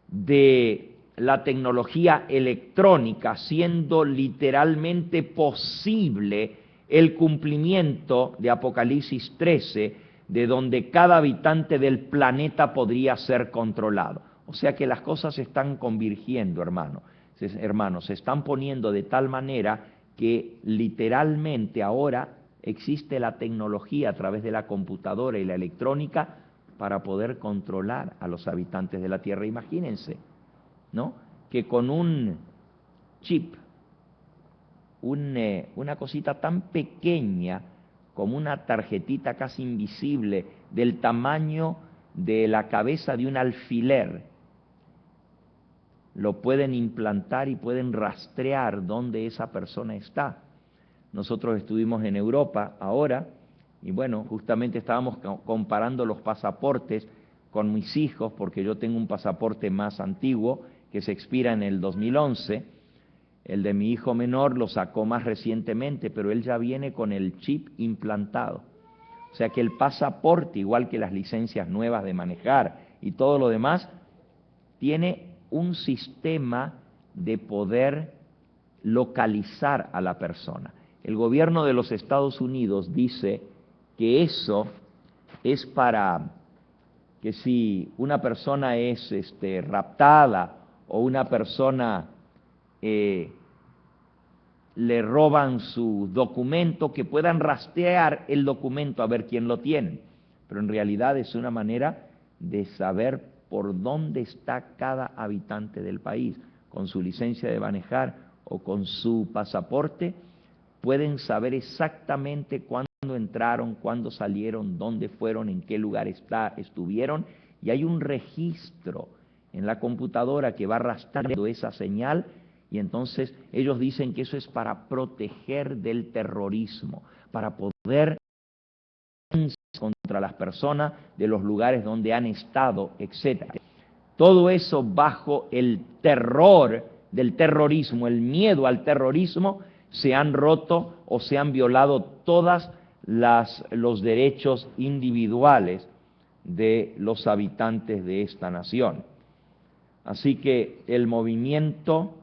de la tecnología electrónica, siendo literalmente posible el cumplimiento de Apocalipsis 13, de donde cada habitante del planeta podría ser controlado. O sea que las cosas se están convirtiendo, hermanos, se están poniendo de tal manera que literalmente ahora existe la tecnología a través de la computadora y la electrónica para poder controlar a los habitantes de la Tierra. Imagínense, ¿no?, que con un chip, una cosita tan pequeña como una tarjetita casi invisible del tamaño de la cabeza de un alfiler, lo pueden implantar y pueden rastrear dónde esa persona está. Nosotros estuvimos en Europa ahora y bueno, justamente estábamos comparando los pasaportes con mis hijos, porque yo tengo un pasaporte más antiguo que se expira en el 2011, el de mi hijo menor lo sacó más recientemente, pero él ya viene con el chip implantado. O sea que el pasaporte, igual que las licencias nuevas de manejar y todo lo demás, tiene un sistema de poder localizar a la persona. El gobierno de los Estados Unidos dice que eso es para que si una persona es raptada o una persona le roban su documento, que puedan rastrear el documento a ver quién lo tiene. Pero en realidad es una manera de saber por dónde está cada habitante del país. Con su licencia de manejar o con su pasaporte, pueden saber exactamente cuándo entraron, cuándo salieron, dónde fueron, en qué lugar estuvieron, y hay un registro en la computadora que va rastreando esa señal, y entonces ellos dicen que eso es para proteger del terrorismo, para poder contra las personas de los lugares donde han estado, etc. Todo eso bajo el terror del terrorismo, el miedo al terrorismo, se han roto o se han violado todos los derechos individuales de los habitantes de esta nación. Así que el movimiento,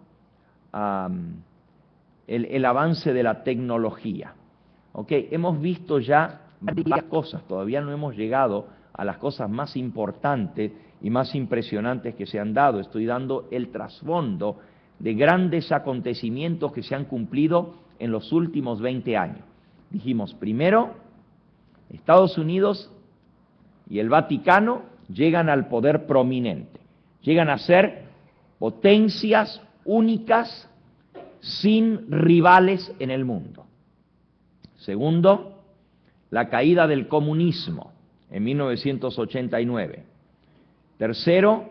el avance de la tecnología. Hemos visto ya varias cosas, todavía no hemos llegado a las cosas más importantes y más impresionantes que se han dado. Estoy dando el trasfondo de grandes acontecimientos que se han cumplido en los últimos 20 años. Dijimos, primero, Estados Unidos y el Vaticano llegan al poder prominente, llegan a ser potencias únicas, sin rivales en el mundo. Segundo, la caída del comunismo en 1989. Tercero,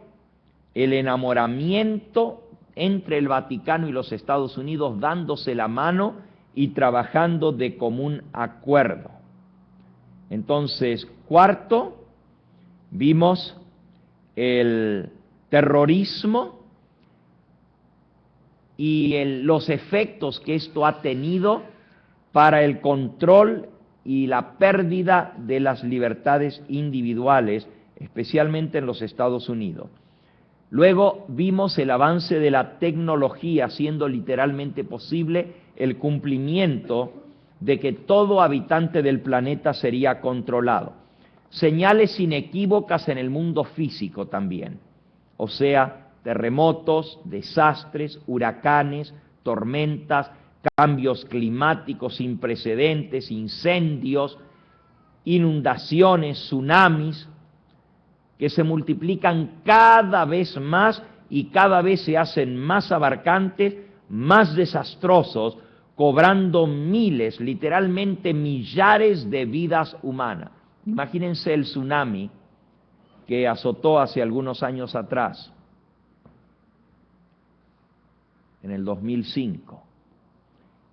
el enamoramiento entre el Vaticano y los Estados Unidos, dándose la mano y trabajando de común acuerdo. Entonces, cuarto, vimos el terrorismo y los efectos que esto ha tenido para el control y la pérdida de las libertades individuales, especialmente en los Estados Unidos. Luego vimos el avance de la tecnología, haciendo literalmente posible el cumplimiento de que todo habitante del planeta sería controlado. Señales inequívocas en el mundo físico también, o sea, terremotos, desastres, huracanes, tormentas, cambios climáticos sin precedentes, incendios, inundaciones, tsunamis, que se multiplican cada vez más y cada vez se hacen más abarcantes, más desastrosos, cobrando miles, literalmente millares de vidas humanas. Imagínense el tsunami que azotó hace algunos años atrás, en el 2005.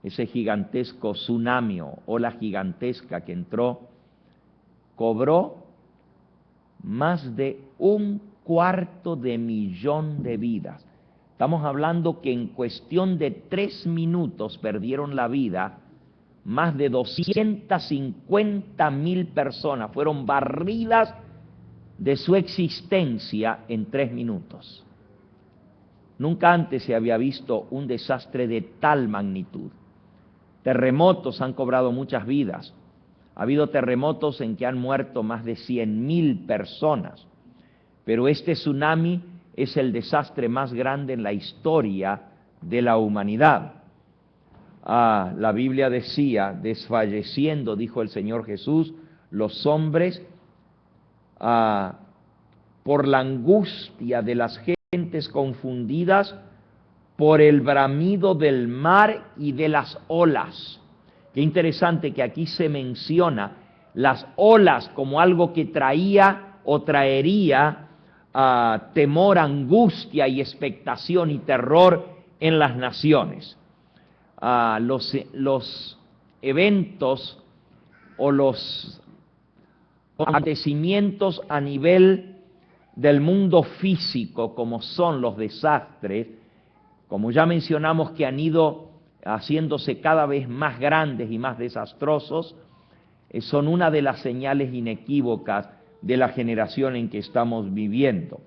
Ese gigantesco tsunami o ola gigantesca que entró, cobró más de 250.000 de vidas. Estamos hablando que en cuestión de 3 minutos perdieron la vida más de 250.000 personas, fueron barridas de su existencia en 3 minutos. Nunca antes se había visto un desastre de tal magnitud. Terremotos han cobrado muchas vidas. Ha habido terremotos en que han muerto más de 100.000 personas, pero este tsunami es el desastre más grande en la historia de la humanidad. La Biblia decía, desfalleciendo, dijo el Señor Jesús, los hombres por la angustia de las gentes confundidas, por el bramido del mar y de las olas. Qué interesante que aquí se menciona las olas como algo que traía o traería temor, angustia y expectación y terror en las naciones. Los eventos o los acontecimientos a nivel del mundo físico, como son los desastres, como ya mencionamos, que han ido haciéndose cada vez más grandes y más desastrosos, son una de las señales inequívocas de la generación en que estamos viviendo.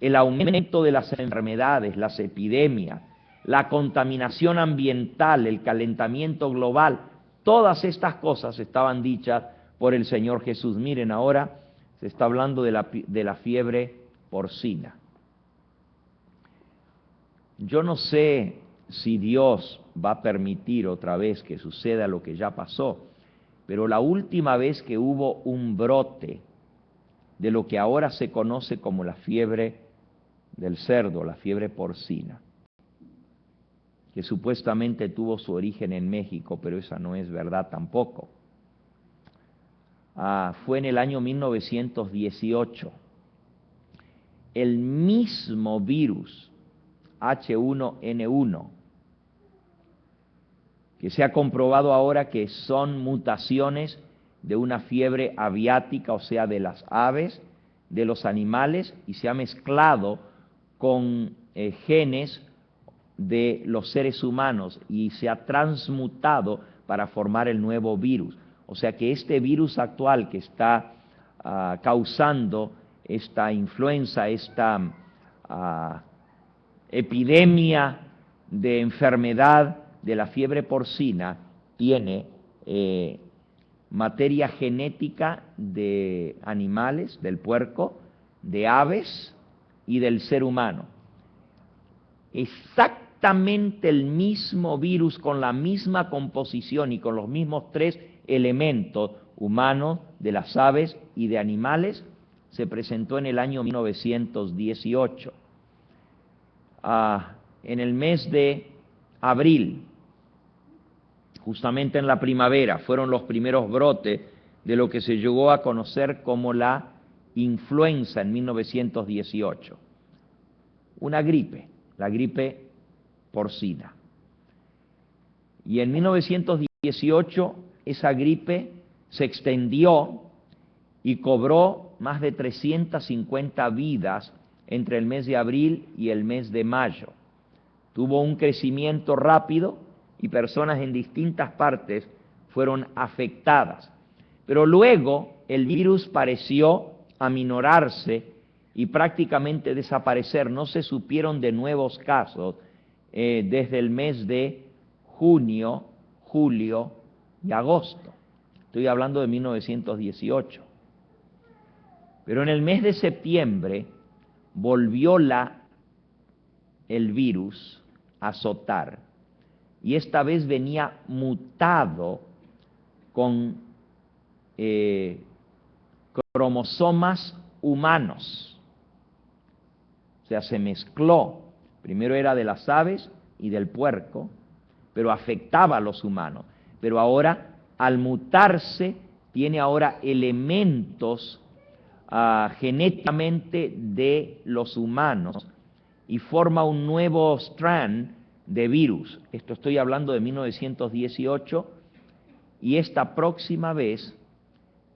El aumento de las enfermedades, las epidemias, la contaminación ambiental, el calentamiento global, todas estas cosas estaban dichas por el Señor Jesús. Miren, ahora se está hablando de la fiebre porcina. Yo no sé si Dios va a permitir otra vez que suceda lo que ya pasó, pero la última vez que hubo un brote de lo que ahora se conoce como la fiebre del cerdo, la fiebre porcina, que supuestamente tuvo su origen en México, pero esa no es verdad tampoco. Fue en el año 1918. El mismo virus H1N1, que se ha comprobado ahora que son mutaciones de una fiebre aviática, o sea, de las aves, de los animales, y se ha mezclado con genes de los seres humanos y se ha transmutado para formar el nuevo virus. O sea que este virus actual que está causando esta influenza, esta epidemia de enfermedad de la fiebre porcina, tiene materia genética de animales, del puerco, de aves y del ser humano. Exactamente el mismo virus con la misma composición y con los mismos tres elementos humanos, de las aves y de animales, se presentó en el año 1918. En el mes de abril, justamente en la primavera, fueron los primeros brotes de lo que se llegó a conocer como la influenza en 1918. Una gripe, la gripe porcina. Y en 1918 esa gripe se extendió y cobró más de 350 vidas entre el mes de abril y el mes de mayo. Tuvo un crecimiento rápido y personas en distintas partes fueron afectadas. Pero luego el virus pareció aminorarse y prácticamente desaparecer. No se supieron de nuevos casos desde el mes de junio, julio y agosto. Estoy hablando de 1918. Pero en el mes de septiembre volvió el virus a azotar, y esta vez venía mutado con cromosomas humanos. O sea, se mezcló. Primero era de las aves y del puerco, pero afectaba a los humanos. Pero ahora, al mutarse, tiene ahora elementos genéticamente de los humanos y forma un nuevo strand de virus. Esto estoy hablando de 1918, y esta próxima vez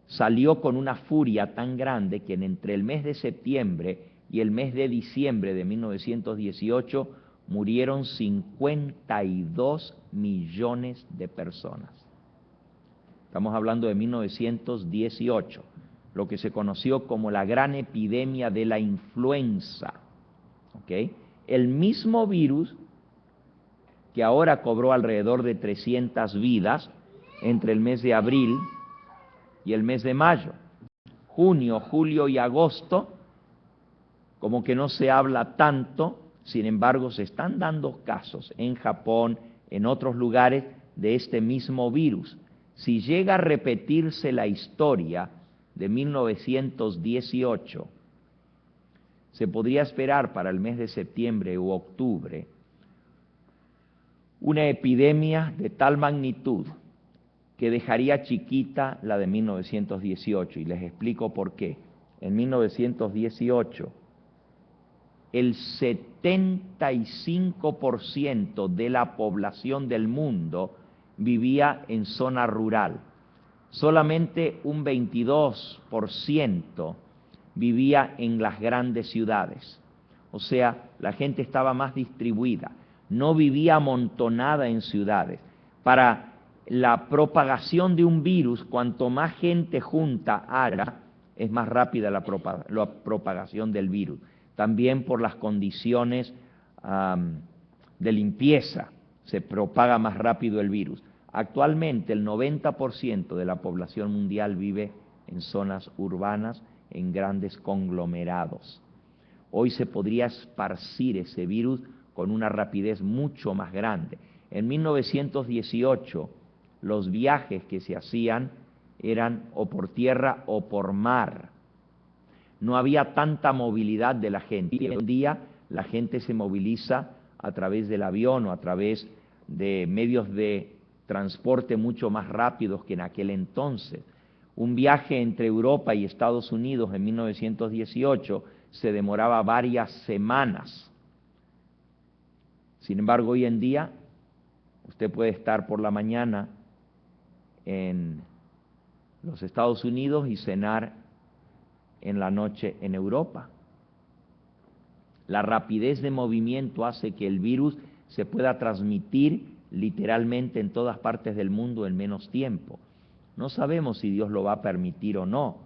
salió con una furia tan grande que entre el mes de septiembre y el mes de diciembre de 1918 murieron 52 millones de personas. Estamos hablando de 1918, lo que se conoció como la gran epidemia de la influenza. ¿Okay? El mismo virus que ahora cobró alrededor de 300 vidas entre el mes de abril y el mes de mayo. Junio, julio y agosto, como que no se habla tanto, sin embargo se están dando casos en Japón, en otros lugares, de este mismo virus. Si llega a repetirse la historia de 1918, se podría esperar para el mes de septiembre u octubre una epidemia de tal magnitud que dejaría chiquita la de 1918, y les explico por qué. En 1918, el 75% de la población del mundo vivía en zona rural. Solamente un 22% vivía en las grandes ciudades. O sea, la gente estaba más distribuida, no vivía amontonada en ciudades. Para la propagación de un virus, cuanto más gente junta haya, es más rápida la propagación del virus. También por las condiciones de limpieza, se propaga más rápido el virus. Actualmente el 90% de la población mundial vive en zonas urbanas, en grandes conglomerados. Hoy se podría esparcir ese virus con una rapidez mucho más grande. En 1918, los viajes que se hacían eran o por tierra o por mar. No había tanta movilidad de la gente. Hoy en día la gente se moviliza a través del avión o a través de medios de transporte mucho más rápidos que en aquel entonces. Un viaje entre Europa y Estados Unidos en 1918 se demoraba varias semanas. Sin embargo, hoy en día, usted puede estar por la mañana en los Estados Unidos y cenar en la noche en Europa. La rapidez de movimiento hace que el virus se pueda transmitir literalmente en todas partes del mundo en menos tiempo. No sabemos si Dios lo va a permitir o no,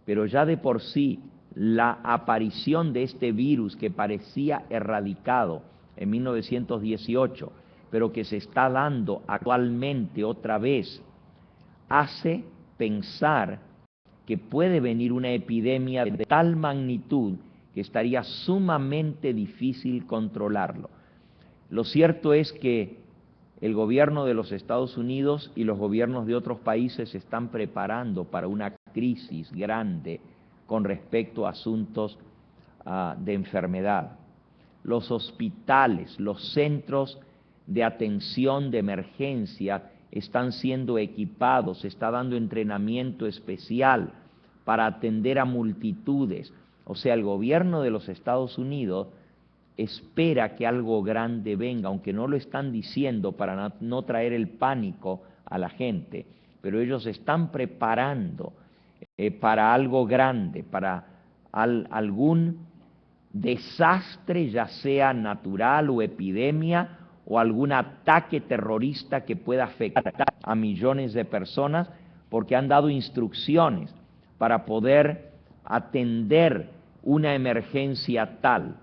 pero ya de por sí la aparición de este virus que parecía erradicado en 1918, pero que se está dando actualmente otra vez, hace pensar que puede venir una epidemia de tal magnitud que estaría sumamente difícil controlarlo. Lo cierto es que el gobierno de los Estados Unidos y los gobiernos de otros países se están preparando para una crisis grande con respecto a asuntos de enfermedad. Los hospitales, los centros de atención de emergencia están siendo equipados, se está dando entrenamiento especial para atender a multitudes. O sea, el gobierno de los Estados Unidos espera que algo grande venga, aunque no lo están diciendo para no traer el pánico a la gente, pero ellos están preparando para algo grande, para algún desastre, ya sea natural o epidemia, o algún ataque terrorista que pueda afectar a millones de personas, porque han dado instrucciones para poder atender una emergencia tal.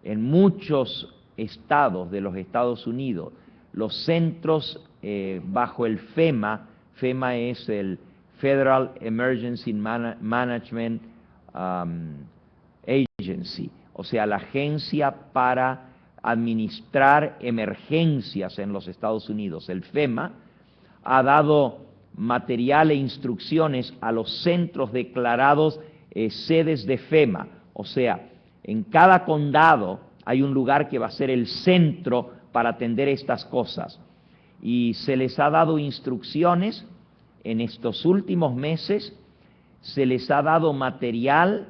En muchos estados de los Estados Unidos, los centros bajo el FEMA, FEMA es el Federal Emergency Management Agency, o sea, la agencia para administrar emergencias en los Estados Unidos. El FEMA ha dado material e instrucciones a los centros declarados sedes de FEMA, o sea, en cada condado hay un lugar que va a ser el centro para atender estas cosas. Y se les ha dado instrucciones en estos últimos meses, se les ha dado material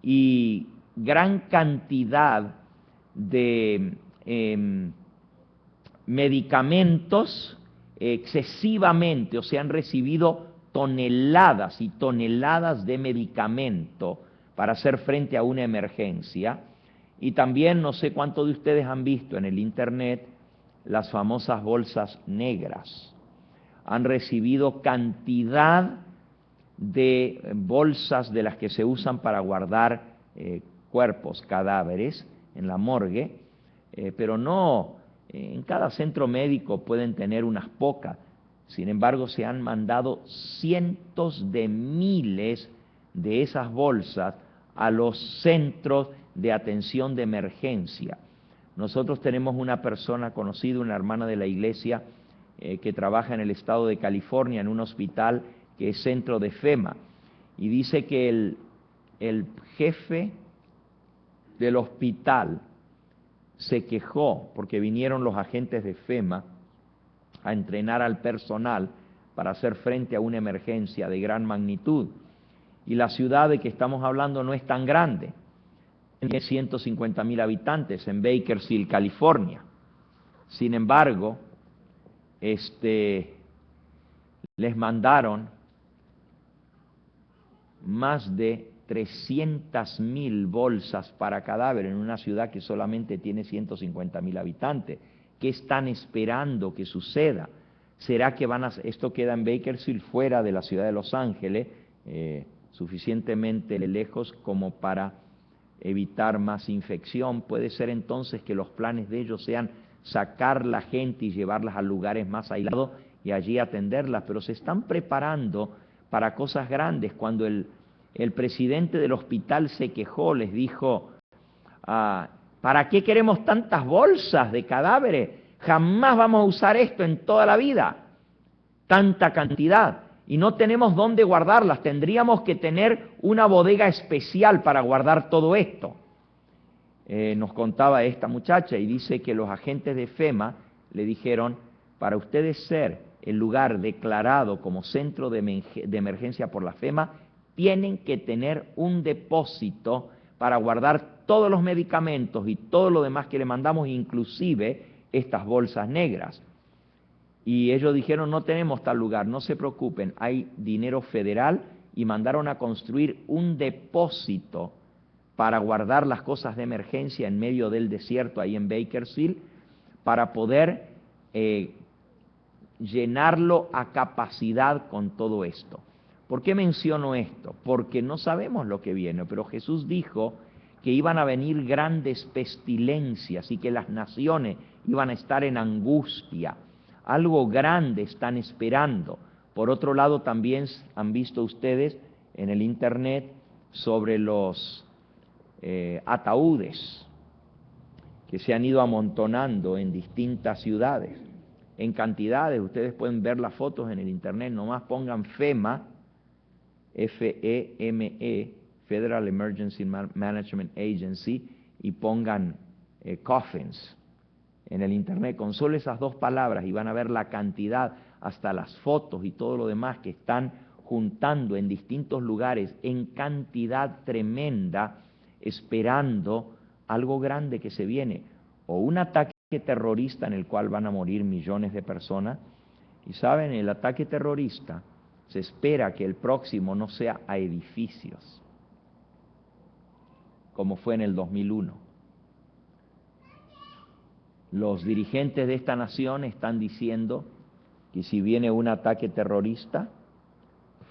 y gran cantidad de medicamentos excesivamente, o sea, han recibido toneladas y toneladas de medicamento para hacer frente a una emergencia. Y también, no sé cuántos de ustedes han visto en el internet las famosas bolsas negras. Han recibido cantidad de bolsas de las que se usan para guardar cuerpos, cadáveres en la morgue, pero no, en cada centro médico pueden tener unas pocas. Sin embargo, se han mandado cientos de miles de esas bolsas a los centros de atención de emergencia. Nosotros tenemos una persona conocida, una hermana de la iglesia, que trabaja en el estado de California en un hospital que es centro de FEMA, y dice que el jefe del hospital se quejó porque vinieron los agentes de FEMA a entrenar al personal para hacer frente a una emergencia de gran magnitud. Y la ciudad de que estamos hablando no es tan grande, tiene 150,000 habitantes en Bakersfield, California. Sin embargo, les mandaron más de 300,000 bolsas para cadáver en una ciudad que solamente tiene 150,000 habitantes. ¿Qué están esperando que suceda? ¿Será que esto queda en Bakersfield, fuera de la ciudad de Los Ángeles, suficientemente lejos como para evitar más infección? Puede ser entonces que los planes de ellos sean sacar la gente y llevarlas a lugares más aislados y allí atenderlas, pero se están preparando para cosas grandes. Cuando el presidente del hospital se quejó, les dijo, ¿Para qué queremos tantas bolsas de cadáveres? Jamás vamos a usar esto en toda la vida, tanta cantidad. Y no tenemos dónde guardarlas, tendríamos que tener una bodega especial para guardar todo esto. Nos contaba esta muchacha y dice que los agentes de FEMA le dijeron, para ustedes ser el lugar declarado como centro de emergencia por la FEMA, tienen que tener un depósito para guardar todos los medicamentos y todo lo demás que le mandamos, inclusive estas bolsas negras. Y ellos dijeron, no tenemos tal lugar, no se preocupen, hay dinero federal, y mandaron a construir un depósito para guardar las cosas de emergencia en medio del desierto, ahí en Bakersfield, para poder llenarlo a capacidad con todo esto. ¿Por qué menciono esto? Porque no sabemos lo que viene, pero Jesús dijo que iban a venir grandes pestilencias y que las naciones iban a estar en angustia. Algo grande están esperando. Por otro lado, también han visto ustedes en el internet sobre los ataúdes que se han ido amontonando en distintas ciudades, en cantidades. Ustedes pueden ver las fotos en el internet, nomás pongan FEMA, F-E-M-E, Federal Emergency Management Agency, y pongan coffins en el internet, con solo esas dos palabras, y van a ver la cantidad, hasta las fotos y todo lo demás que están juntando en distintos lugares en cantidad tremenda, esperando algo grande que se viene, o un ataque terrorista en el cual van a morir millones de personas. Y saben, el ataque terrorista se espera que el próximo no sea a edificios, como fue en el 2001. Los dirigentes de esta nación están diciendo que si viene un ataque terrorista,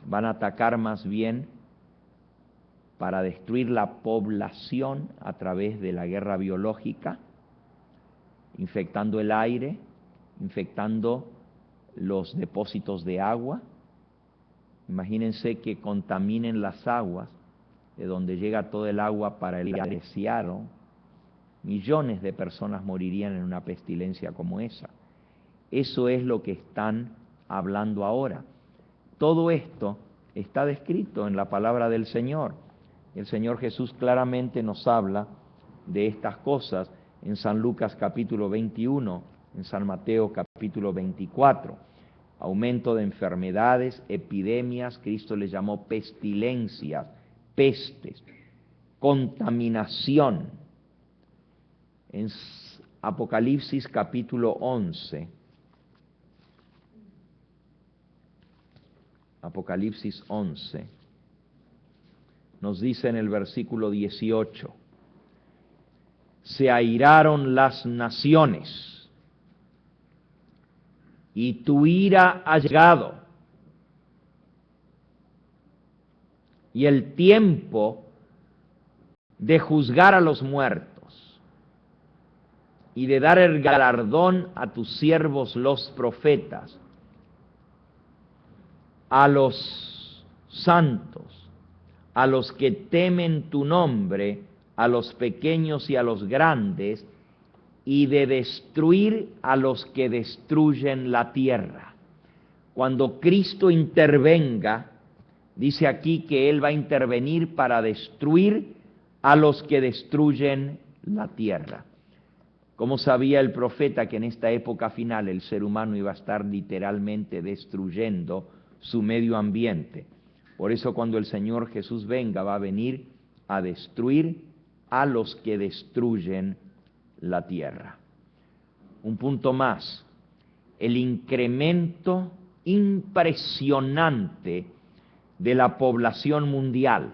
van a atacar más bien para destruir la población a través de la guerra biológica, infectando el aire, infectando los depósitos de agua. Imagínense que contaminen las aguas, de donde llega todo el agua para el área de Seattle. Millones de personas morirían en una pestilencia como esa. Eso es lo que están hablando ahora. Todo esto está descrito en la palabra del Señor. El Señor Jesús claramente nos habla de estas cosas en San Lucas capítulo 21, en San Mateo capítulo 24. Aumento de enfermedades, epidemias, Cristo les llamó pestilencias, pestes, contaminación. En Apocalipsis capítulo 11, Apocalipsis 11, nos dice en el versículo 18, se airaron las naciones y tu ira ha llegado, y el tiempo de juzgar a los muertos y de dar el galardón a tus siervos los profetas, a los santos, a los que temen tu nombre, a los pequeños y a los grandes, y de destruir a los que destruyen la tierra. Cuando Cristo intervenga, dice aquí que Él va a intervenir para destruir a los que destruyen la tierra. ¿Cómo sabía el profeta que en esta época final el ser humano iba a estar literalmente destruyendo su medio ambiente? Por eso cuando el Señor Jesús venga, va a venir a destruir a los que destruyen la tierra. Un punto más, el incremento impresionante de la población mundial,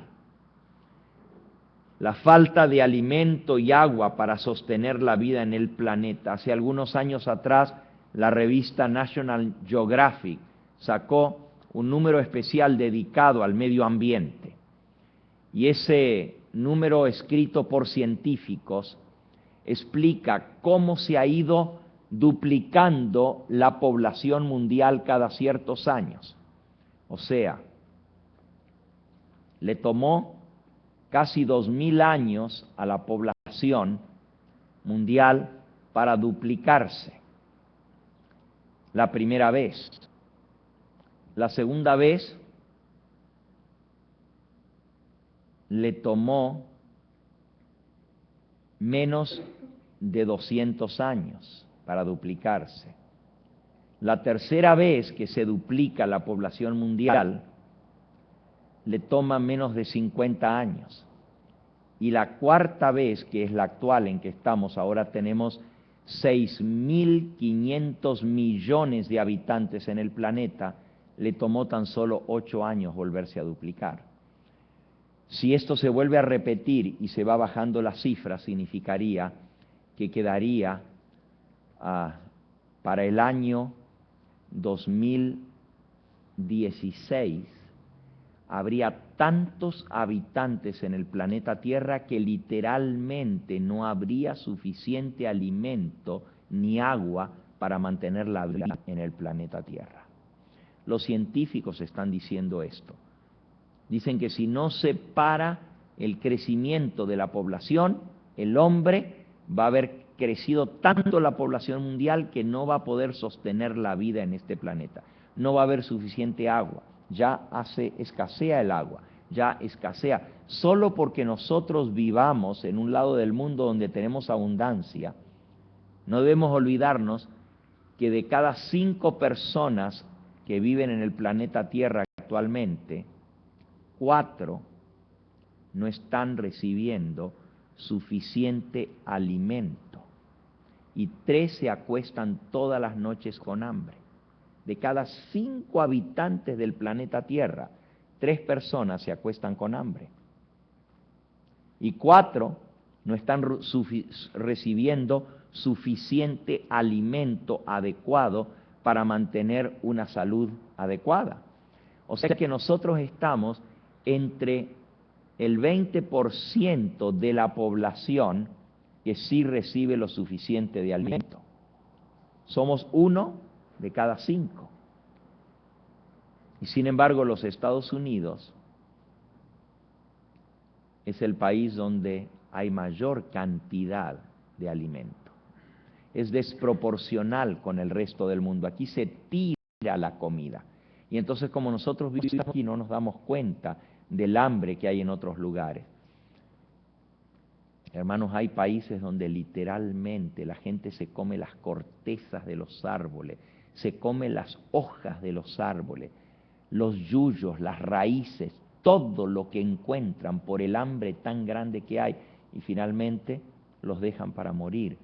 la falta de alimento y agua para sostener la vida en el planeta. Hace algunos años atrás, la revista National Geographic sacó un número especial dedicado al medio ambiente. Y ese número, escrito por científicos, explica cómo se ha ido duplicando la población mundial cada ciertos años. O sea, le tomó casi 2000 años a la población mundial para duplicarse. La primera vez. La segunda vez le tomó menos de 200 años para duplicarse. La tercera vez que se duplica la población mundial le toma menos de 50 años. Y la cuarta vez, que es la actual en que estamos, ahora tenemos 6.500 millones de habitantes en el planeta, le tomó tan solo 8 años volverse a duplicar. Si esto se vuelve a repetir y se va bajando la cifra, significaría que quedaría para el año 2016, habría tantos habitantes en el planeta Tierra que literalmente no habría suficiente alimento ni agua para mantener la vida en el planeta Tierra. Los científicos están diciendo esto. Dicen que si no se para el crecimiento de la población, el hombre va a haber crecido tanto la población mundial que no va a poder sostener la vida en este planeta. No va a haber suficiente agua. Ya escasea el agua, ya escasea. Solo porque nosotros vivamos en un lado del mundo donde tenemos abundancia, no debemos olvidarnos que de cada 5 personas que viven en el planeta Tierra actualmente, 4 no están recibiendo suficiente alimento y 3 se acuestan todas las noches con hambre. De cada 5 habitantes del planeta Tierra, 3 personas se acuestan con hambre. Y 4 no están recibiendo suficiente alimento adecuado para mantener una salud adecuada. O sea que nosotros estamos entre el 20% de la población que sí recibe lo suficiente de alimento. Somos 1 de cada 5. Y sin embargo, los Estados Unidos es el país donde hay mayor cantidad de alimento. Es desproporcional con el resto del mundo. Aquí se tira la comida. Y entonces, como nosotros vivimos aquí, no nos damos cuenta del hambre que hay en otros lugares. Hermanos, hay países donde literalmente la gente se come las cortezas de los árboles, se come las hojas de los árboles, los yuyos, las raíces, todo lo que encuentran por el hambre tan grande que hay, y finalmente los dejan para morir.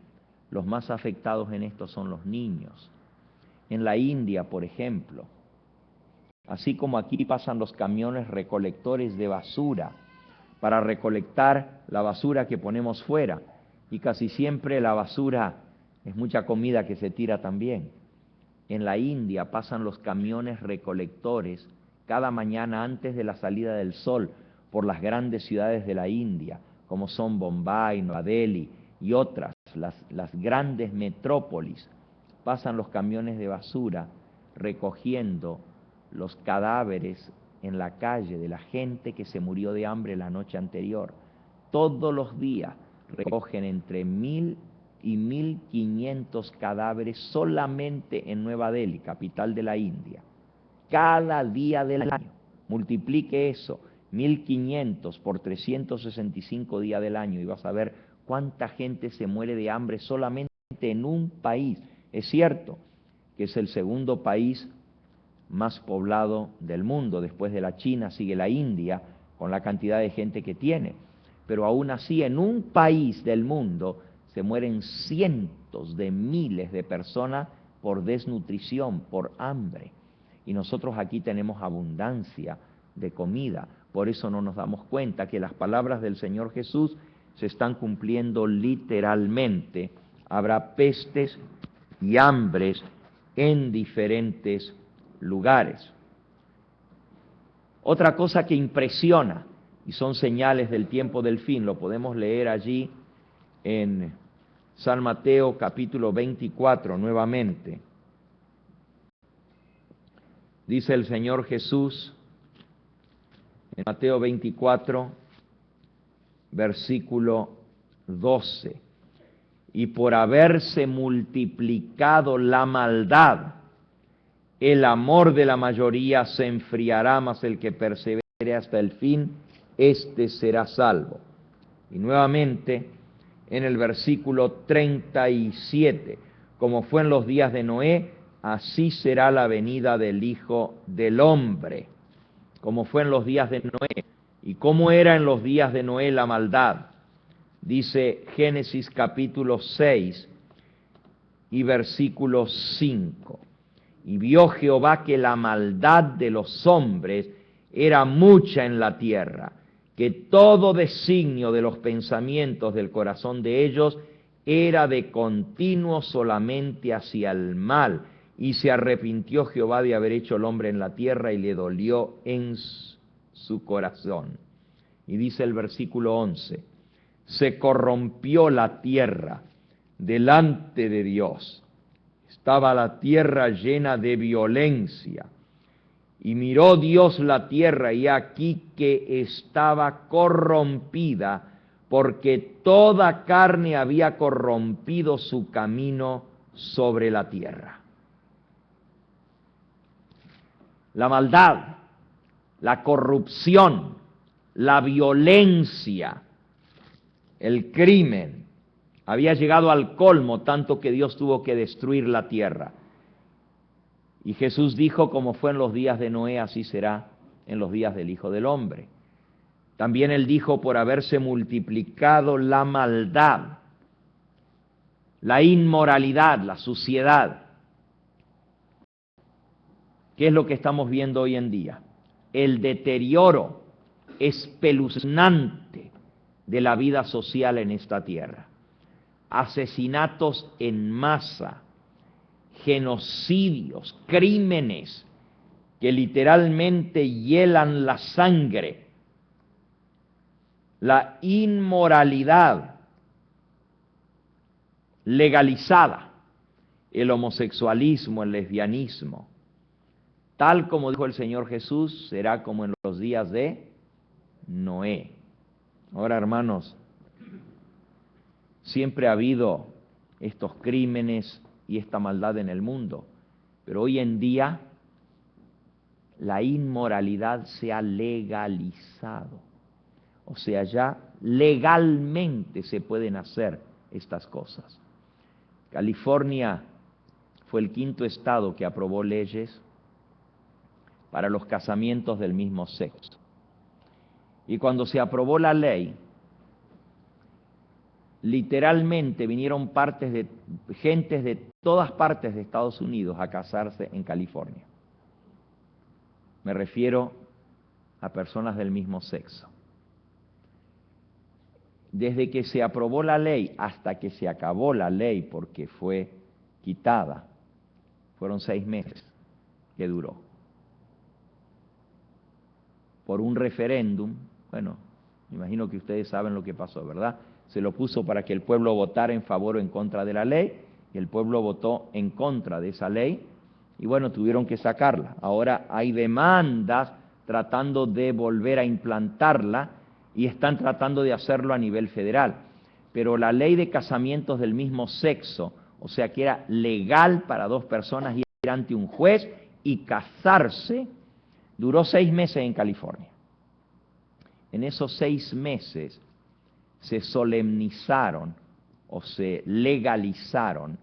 Los más afectados en esto son los niños. En la India, por ejemplo, así como aquí pasan los camiones recolectores de basura para recolectar la basura que ponemos fuera, y casi siempre la basura es mucha comida que se tira también. En la India pasan los camiones recolectores cada mañana antes de la salida del sol por las grandes ciudades de la India, como son Bombay, Nueva Delhi y otras, las grandes metrópolis. Pasan los camiones de basura recogiendo los cadáveres en la calle de la gente que se murió de hambre la noche anterior. Todos los días recogen entre 1.000 y 1.500 cadáveres solamente en Nueva Delhi, capital de la India. Cada día del año. Multiplique eso, 1.500 por 365 días del año, y vas a ver cuánta gente se muere de hambre solamente en un país. Es cierto que es el segundo país más poblado del mundo. Después de la China sigue la India, con la cantidad de gente que tiene. Pero aún así, en un país del mundo se mueren cientos de miles de personas por desnutrición, por hambre. Y nosotros aquí tenemos abundancia de comida. Por eso no nos damos cuenta que las palabras del Señor Jesús se están cumpliendo literalmente. Habrá pestes y hambres en diferentes lugares. Otra cosa que impresiona, y son señales del tiempo del fin, lo podemos leer allí en San Mateo capítulo 24 nuevamente. Dice el Señor Jesús en Mateo 24, versículo 12. y por haberse multiplicado la maldad, el amor de la mayoría se enfriará, mas el que persevere hasta el fin, éste será salvo. Y nuevamente, en el versículo 37, como fue en los días de Noé, así será la venida del Hijo del Hombre, como fue en los días de Noé. ¿Y cómo era en los días de Noé la maldad? Dice Génesis capítulo 6 y versículo 5. Y vio Jehová que la maldad de los hombres era mucha en la tierra, que todo designio de los pensamientos del corazón de ellos era de continuo solamente hacia el mal. Y se arrepintió Jehová de haber hecho el hombre en la tierra y le dolió en su corazón. Y dice el versículo 11, se corrompió la tierra delante de Dios. Estaba la tierra llena de violencia. Y miró Dios la tierra, y aquí que estaba corrompida, porque toda carne había corrompido su camino sobre la tierra. La maldad, la corrupción, la violencia, el crimen, había llegado al colmo, tanto que Dios tuvo que destruir la tierra. Y Jesús dijo, como fue en los días de Noé, así será en los días del Hijo del Hombre. También Él dijo, por haberse multiplicado la maldad, la inmoralidad, la suciedad. ¿Qué es lo que estamos viendo hoy en día? El deterioro espeluznante de la vida social en esta tierra. Asesinatos en masa, genocidios, crímenes que literalmente hielan la sangre, la inmoralidad legalizada, el homosexualismo, el lesbianismo. Tal como dijo el Señor Jesús, será como en los días de Noé. Ahora, hermanos, siempre ha habido estos crímenes y esta maldad en el mundo, pero hoy en día la inmoralidad se ha legalizado. O sea, ya legalmente se pueden hacer estas cosas. California fue el quinto estado que aprobó leyes para los casamientos del mismo sexo. Y cuando se aprobó la ley, literalmente vinieron gentes de todas partes de Estados Unidos a casarse en California. Me refiero a personas del mismo sexo. Desde que se aprobó la ley hasta que se acabó la ley, porque fue quitada, fueron 6 meses que duró. Por un referéndum, bueno, me imagino que ustedes saben lo que pasó, ¿verdad? Se lo puso para que el pueblo votara en favor o en contra de la ley, y el pueblo votó en contra de esa ley, y bueno, tuvieron que sacarla. Ahora hay demandas tratando de volver a implantarla, y están tratando de hacerlo a nivel federal. Pero la ley de casamientos del mismo sexo, o sea que era legal para 2 personas ir ante un juez y casarse, duró 6 meses en California. En esos 6 meses se solemnizaron o se legalizaron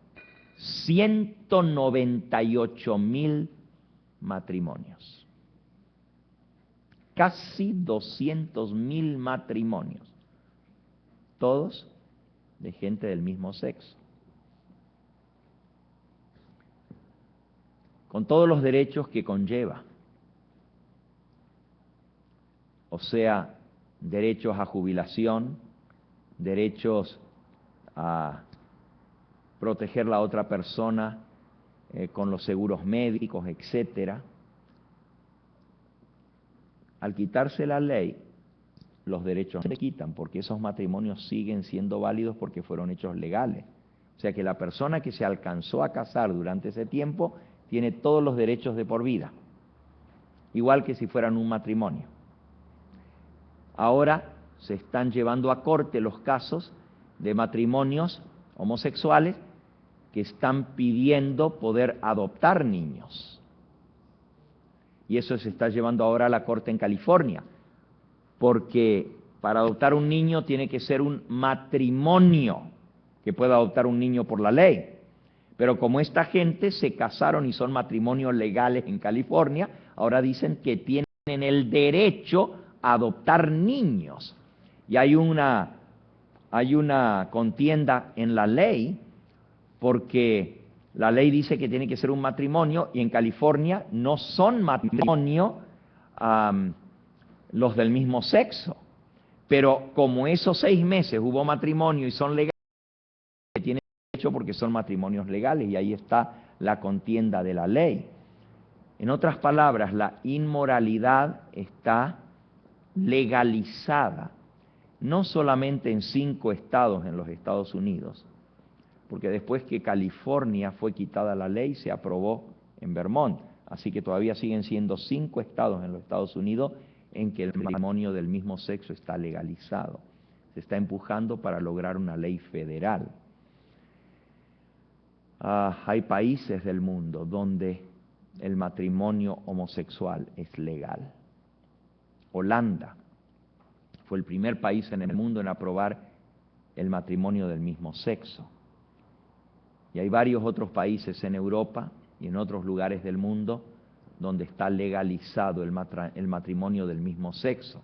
198,000 matrimonios. Casi 200,000 matrimonios, todos de gente del mismo sexo, con todos los derechos que conlleva, o sea, derechos a jubilación, derechos a proteger a la otra persona con los seguros médicos, etcétera. Al quitarse la ley, los derechos no se quitan, porque esos matrimonios siguen siendo válidos porque fueron hechos legales. O sea que la persona que se alcanzó a casar durante ese tiempo tiene todos los derechos de por vida, igual que si fueran un matrimonio. Ahora se están llevando a corte los casos de matrimonios homosexuales que están pidiendo poder adoptar niños. Y eso se está llevando ahora a la corte en California, porque para adoptar un niño tiene que ser un matrimonio que pueda adoptar un niño por la ley. Pero como esta gente se casaron y son matrimonios legales en California, ahora dicen que tienen el derecho a adoptar niños. Y hay una contienda en la ley, porque la ley dice que tiene que ser un matrimonio, y en California no son matrimonio los del mismo sexo. Pero como esos 6 meses hubo matrimonio y son legales, tienen derecho porque son matrimonios legales, y ahí está la contienda de la ley. En otras palabras, la inmoralidad está legalizada, no solamente en 5 estados en los Estados Unidos, porque después que California fue quitada la ley, se aprobó en Vermont, así que todavía siguen siendo 5 estados en los Estados Unidos en que el matrimonio del mismo sexo está legalizado. Se está empujando para lograr una ley federal. Hay países del mundo donde el matrimonio homosexual es legal. Holanda fue el primer país en el mundo en aprobar el matrimonio del mismo sexo. Y hay varios otros países en Europa y en otros lugares del mundo donde está legalizado el matrimonio del mismo sexo.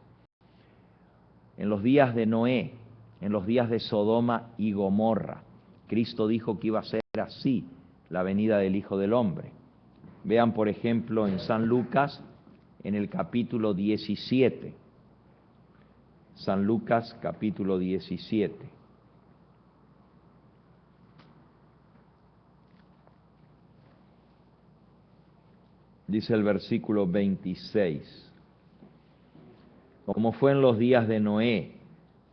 En los días de Noé, en los días de Sodoma y Gomorra, Cristo dijo que iba a ser así la venida del Hijo del Hombre. Vean, por ejemplo, en San Lucas, en el capítulo 17. San Lucas, capítulo 17. Dice el versículo 26. Como fue en los días de Noé,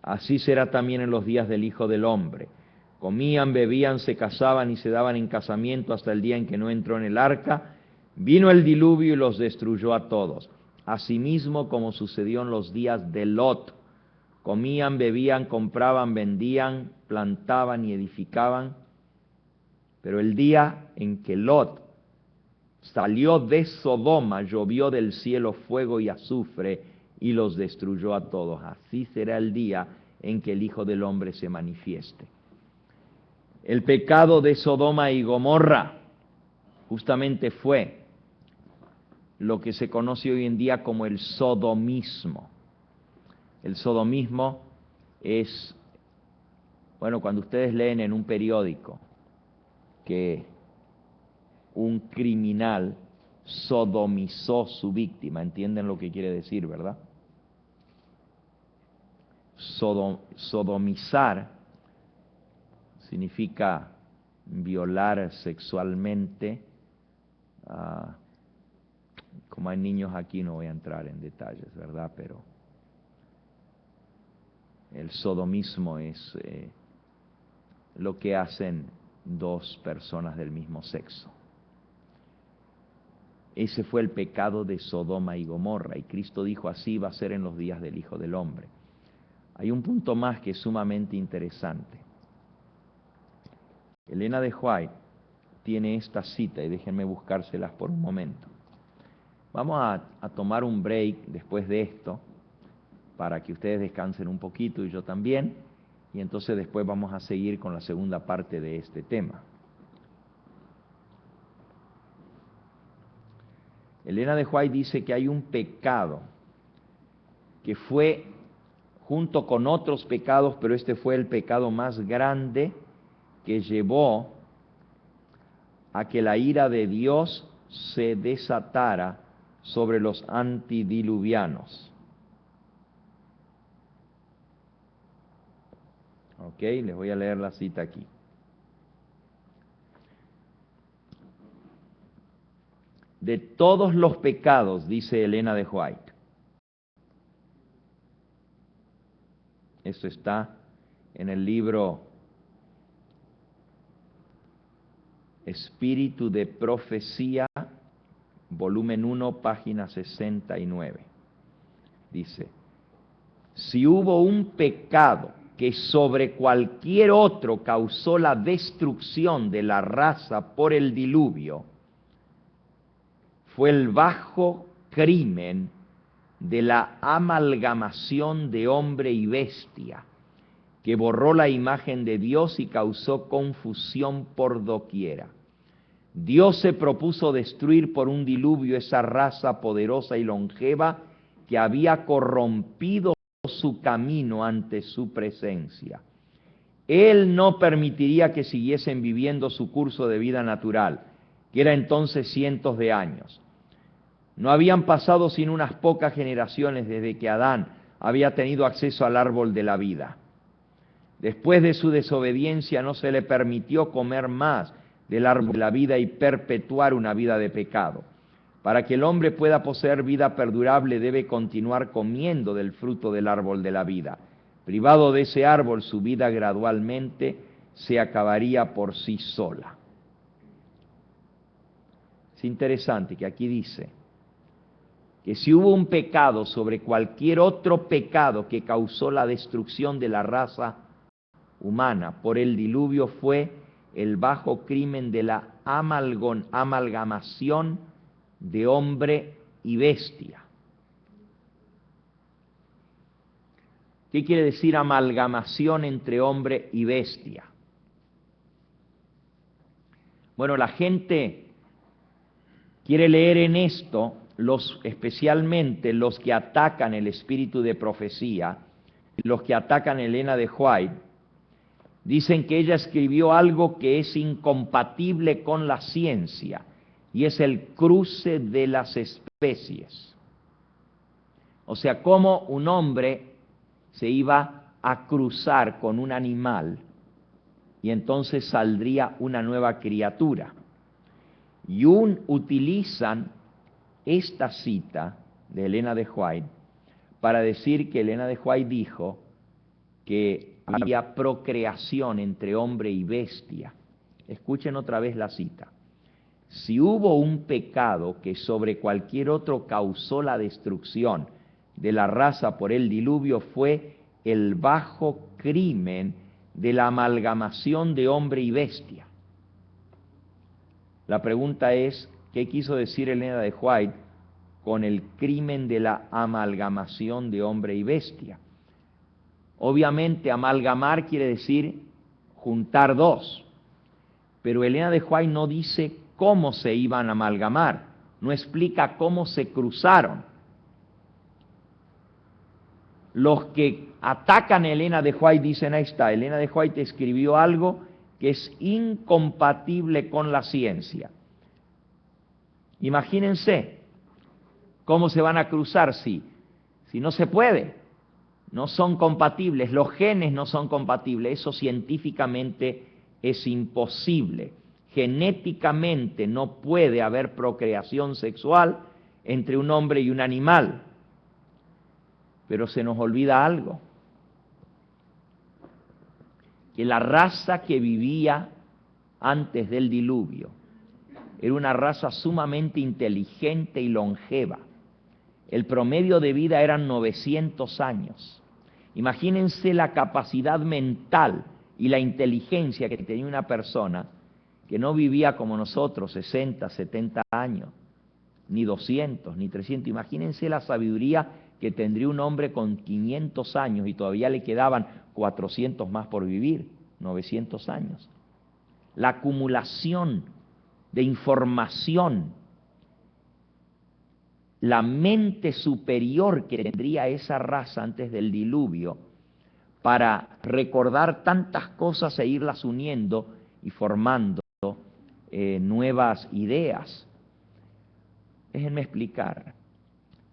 así será también en los días del Hijo del Hombre. Comían, bebían, se casaban y se daban en casamiento hasta el día en que no entró en el arca. Vino el diluvio y los destruyó a todos. Asimismo, como sucedió en los días de Lot, comían, bebían, compraban, vendían, plantaban y edificaban. Pero el día en que Lot salió de Sodoma, llovió del cielo fuego y azufre y los destruyó a todos. Así será el día en que el Hijo del Hombre se manifieste. El pecado de Sodoma y Gomorra justamente fue lo que se conoce hoy en día como el sodomismo. El sodomismo es, bueno, cuando ustedes leen en un periódico que un criminal sodomizó su víctima, ¿entienden lo que quiere decir, verdad? Sodomizar significa violar sexualmente. Como hay niños aquí, no voy a entrar en detalles, ¿verdad? Pero el sodomismo es lo que hacen 2 personas del mismo sexo. Ese fue el pecado de Sodoma y Gomorra, y Cristo dijo: así va a ser en los días del Hijo del Hombre. Hay un punto más que es sumamente interesante. Elena de White tiene esta cita, y déjenme buscárselas por un momento. Vamos a tomar un break después de esto, para que ustedes descansen un poquito y yo también, y entonces después vamos a seguir con la segunda parte de este tema. Elena de White dice que hay un pecado que fue junto con otros pecados, pero este fue el pecado más grande que llevó a que la ira de Dios se desatara sobre los antidiluvianos. Ok, les voy a leer la cita aquí. De todos los pecados, dice Elena de White, esto está en el libro Espíritu de Profecía, volumen 1, página 69. Dice: si hubo un pecado que sobre cualquier otro causó la destrucción de la raza por el diluvio fue el bajo crimen de la amalgamación de hombre y bestia, que borró la imagen de Dios y causó confusión por doquiera. Dios se propuso destruir por un diluvio esa raza poderosa y longeva que había corrompido su camino ante su presencia. Él no permitiría que siguiesen viviendo su curso de vida natural, que era entonces cientos de años. No habían pasado sino unas pocas generaciones desde que Adán había tenido acceso al árbol de la vida. Después de su desobediencia no se le permitió comer más del árbol de la vida y perpetuar una vida de pecado. Para que el hombre pueda poseer vida perdurable debe continuar comiendo del fruto del árbol de la vida. Privado de ese árbol, su vida gradualmente se acabaría por sí sola. Es interesante que aquí dice que si hubo un pecado sobre cualquier otro pecado que causó la destrucción de la raza humana por el diluvio, fue el bajo crimen de la amalgamación de hombre y bestia. ¿Qué quiere decir amalgamación entre hombre y bestia? Bueno, la gente quiere leer en esto, especialmente los que atacan el espíritu de profecía, los que atacan a Elena de White, dicen que ella escribió algo que es incompatible con la ciencia, y es el cruce de las especies. O sea, cómo un hombre se iba a cruzar con un animal y entonces saldría una nueva criatura. Y utilizan esta cita de Elena de White para decir que Elena de White dijo que había procreación entre hombre y bestia. Escuchen otra vez la cita. Si hubo un pecado que sobre cualquier otro causó la destrucción de la raza por el diluvio, fue el bajo crimen de la amalgamación de hombre y bestia. La pregunta es, ¿qué quiso decir Elena de White con el crimen de la amalgamación de hombre y bestia? Obviamente, amalgamar quiere decir juntar dos, pero Elena de White no dice cómo se iban a amalgamar, no explica cómo se cruzaron. Los que atacan a Elena de White dicen, ahí está, Elena de White escribió algo que es incompatible con la ciencia. Imagínense cómo se van a cruzar si no se puede, no son compatibles, los genes no son compatibles, eso científicamente es imposible. Genéticamente no puede haber procreación sexual entre un hombre y un animal. Pero se nos olvida algo, que la raza que vivía antes del diluvio era una raza sumamente inteligente y longeva. El promedio de vida eran 900 años. Imagínense la capacidad mental y la inteligencia que tenía una persona que no vivía como nosotros, 60, 70 años, ni 200, ni 300. Imagínense la sabiduría que tendría un hombre con 500 años y todavía le quedaban 400 más por vivir, 900 años. La acumulación de información, la mente superior que tendría esa raza antes del diluvio para recordar tantas cosas e irlas uniendo y formando nuevas ideas. Déjenme explicar.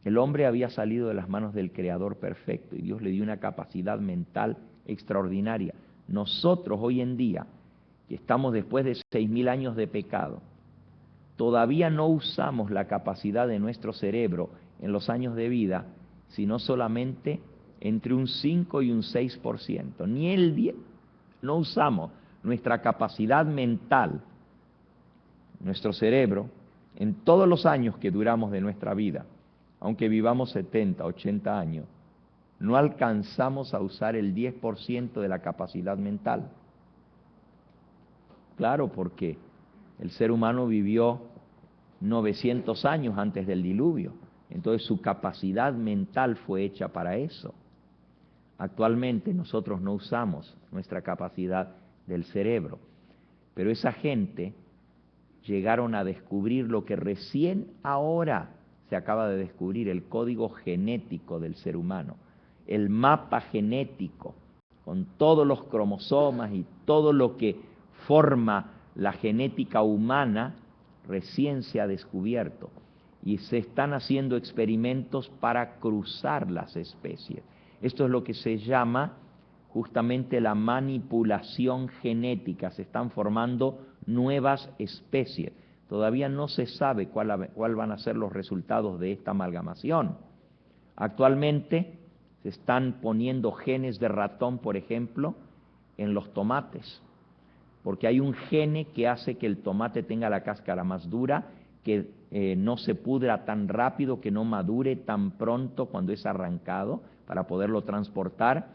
El hombre había salido de las manos del Creador perfecto y Dios le dio una capacidad mental extraordinaria. Nosotros hoy en día, que estamos después de 6.000 años de pecado, todavía no usamos la capacidad de nuestro cerebro en los años de vida, sino solamente entre un 5 y un 6%. Ni el 10%. No usamos nuestra capacidad mental, nuestro cerebro, en todos los años que duramos de nuestra vida. Aunque vivamos 70, 80 años, no alcanzamos a usar el 10% de la capacidad mental. Claro, porque el ser humano vivió 900 años antes del diluvio, entonces su capacidad mental fue hecha para eso. Actualmente nosotros no usamos nuestra capacidad del cerebro, pero esa gente llegaron a descubrir lo que recién ahora se acaba de descubrir, el código genético del ser humano, el mapa genético, con todos los cromosomas y todo lo que forma la genética humana, recién se ha descubierto. Y se están haciendo experimentos para cruzar las especies. Esto es lo que se llama justamente la manipulación genética. Se están formando nuevas especies. Todavía no se sabe cuál van a ser los resultados de esta amalgamación. Actualmente se están poniendo genes de ratón, por ejemplo, en los tomates, porque hay un gene que hace que el tomate tenga la cáscara más dura, que no se pudra tan rápido, que no madure tan pronto cuando es arrancado para poderlo transportar,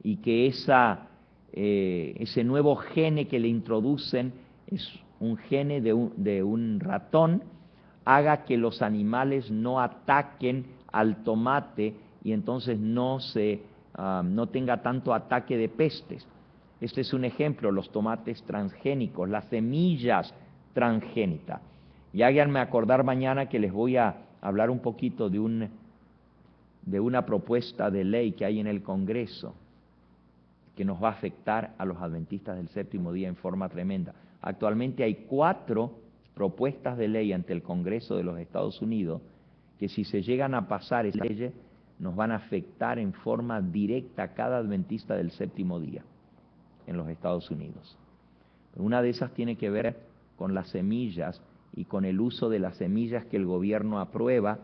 y que ese nuevo gene que le introducen es un gene de un ratón, haga que los animales no ataquen al tomate y entonces no tenga tanto ataque de pestes. Este es un ejemplo, los tomates transgénicos, las semillas transgénicas. Y háganme acordar mañana que les voy a hablar un poquito de una propuesta de ley que hay en el Congreso que nos va a afectar a los adventistas del séptimo día en forma tremenda. Actualmente hay 4 propuestas de ley ante el Congreso de los Estados Unidos que, si se llegan a pasar esas leyes, nos van a afectar en forma directa a cada adventista del séptimo día en los Estados Unidos. Una de esas tiene que ver con las semillas y con el uso de las semillas que el gobierno aprueba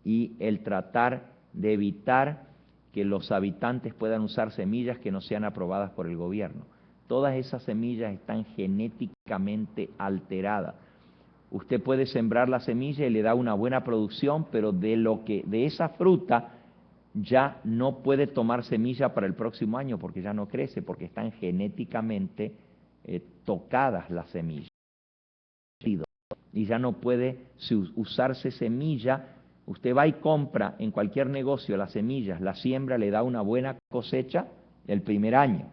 y el tratar de evitar que los habitantes puedan usar semillas que no sean aprobadas por el gobierno. Todas esas semillas están genéticamente alteradas. Usted puede sembrar la semilla y le da una buena producción, pero de esa fruta ya no puede tomar semilla para el próximo año porque ya no crece, porque están genéticamente tocadas las semillas. Y ya no puede usarse semilla. Usted va y compra en cualquier negocio las semillas, la siembra, le da una buena cosecha el primer año.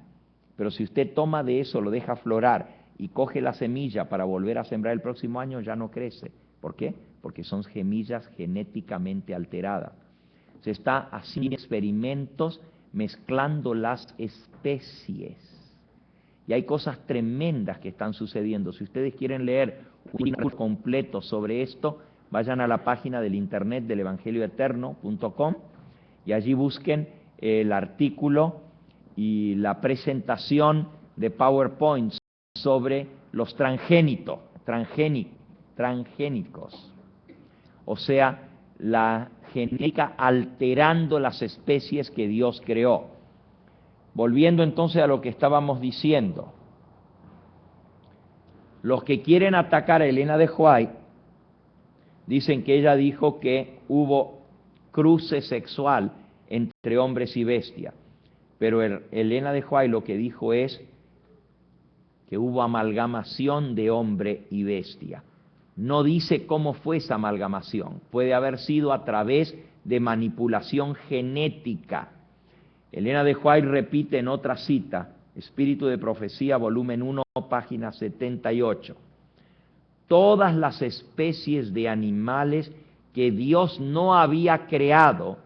Pero si usted toma de eso, lo deja aflorar y coge la semilla para volver a sembrar el próximo año, ya no crece. ¿Por qué? Porque son semillas genéticamente alteradas. Se está haciendo experimentos mezclando las especies. Y hay cosas tremendas que están sucediendo. Si ustedes quieren leer un libro completo sobre esto, vayan a la página del internet del evangelioeterno.com y allí busquen el artículo y la presentación de PowerPoint sobre los transgénicos, o sea, la genética alterando las especies que Dios creó. Volviendo entonces a lo que estábamos diciendo, los que quieren atacar a Elena de White dicen que ella dijo que hubo cruce sexual entre hombres y bestias, pero Elena de White lo que dijo es que hubo amalgamación de hombre y bestia. No dice cómo fue esa amalgamación, puede haber sido a través de manipulación genética. Elena de White repite en otra cita, Espíritu de Profecía, volumen 1, página 78. Todas las especies de animales que Dios no había creado,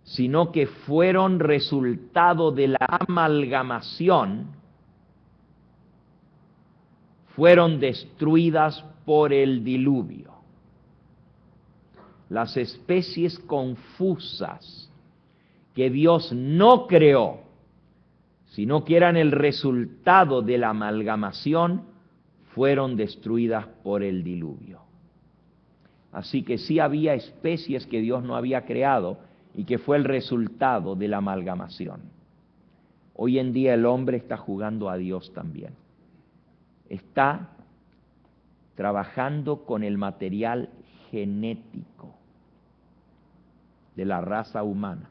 sino que fueron resultado de la amalgamación, fueron destruidas por el diluvio. Las especies confusas que Dios no creó, sino que eran el resultado de la amalgamación, fueron destruidas por el diluvio. Así que sí había especies que Dios no había creado y que fue el resultado de la amalgamación. Hoy en día el hombre está jugando a Dios también. Está trabajando con el material genético. de la raza humana.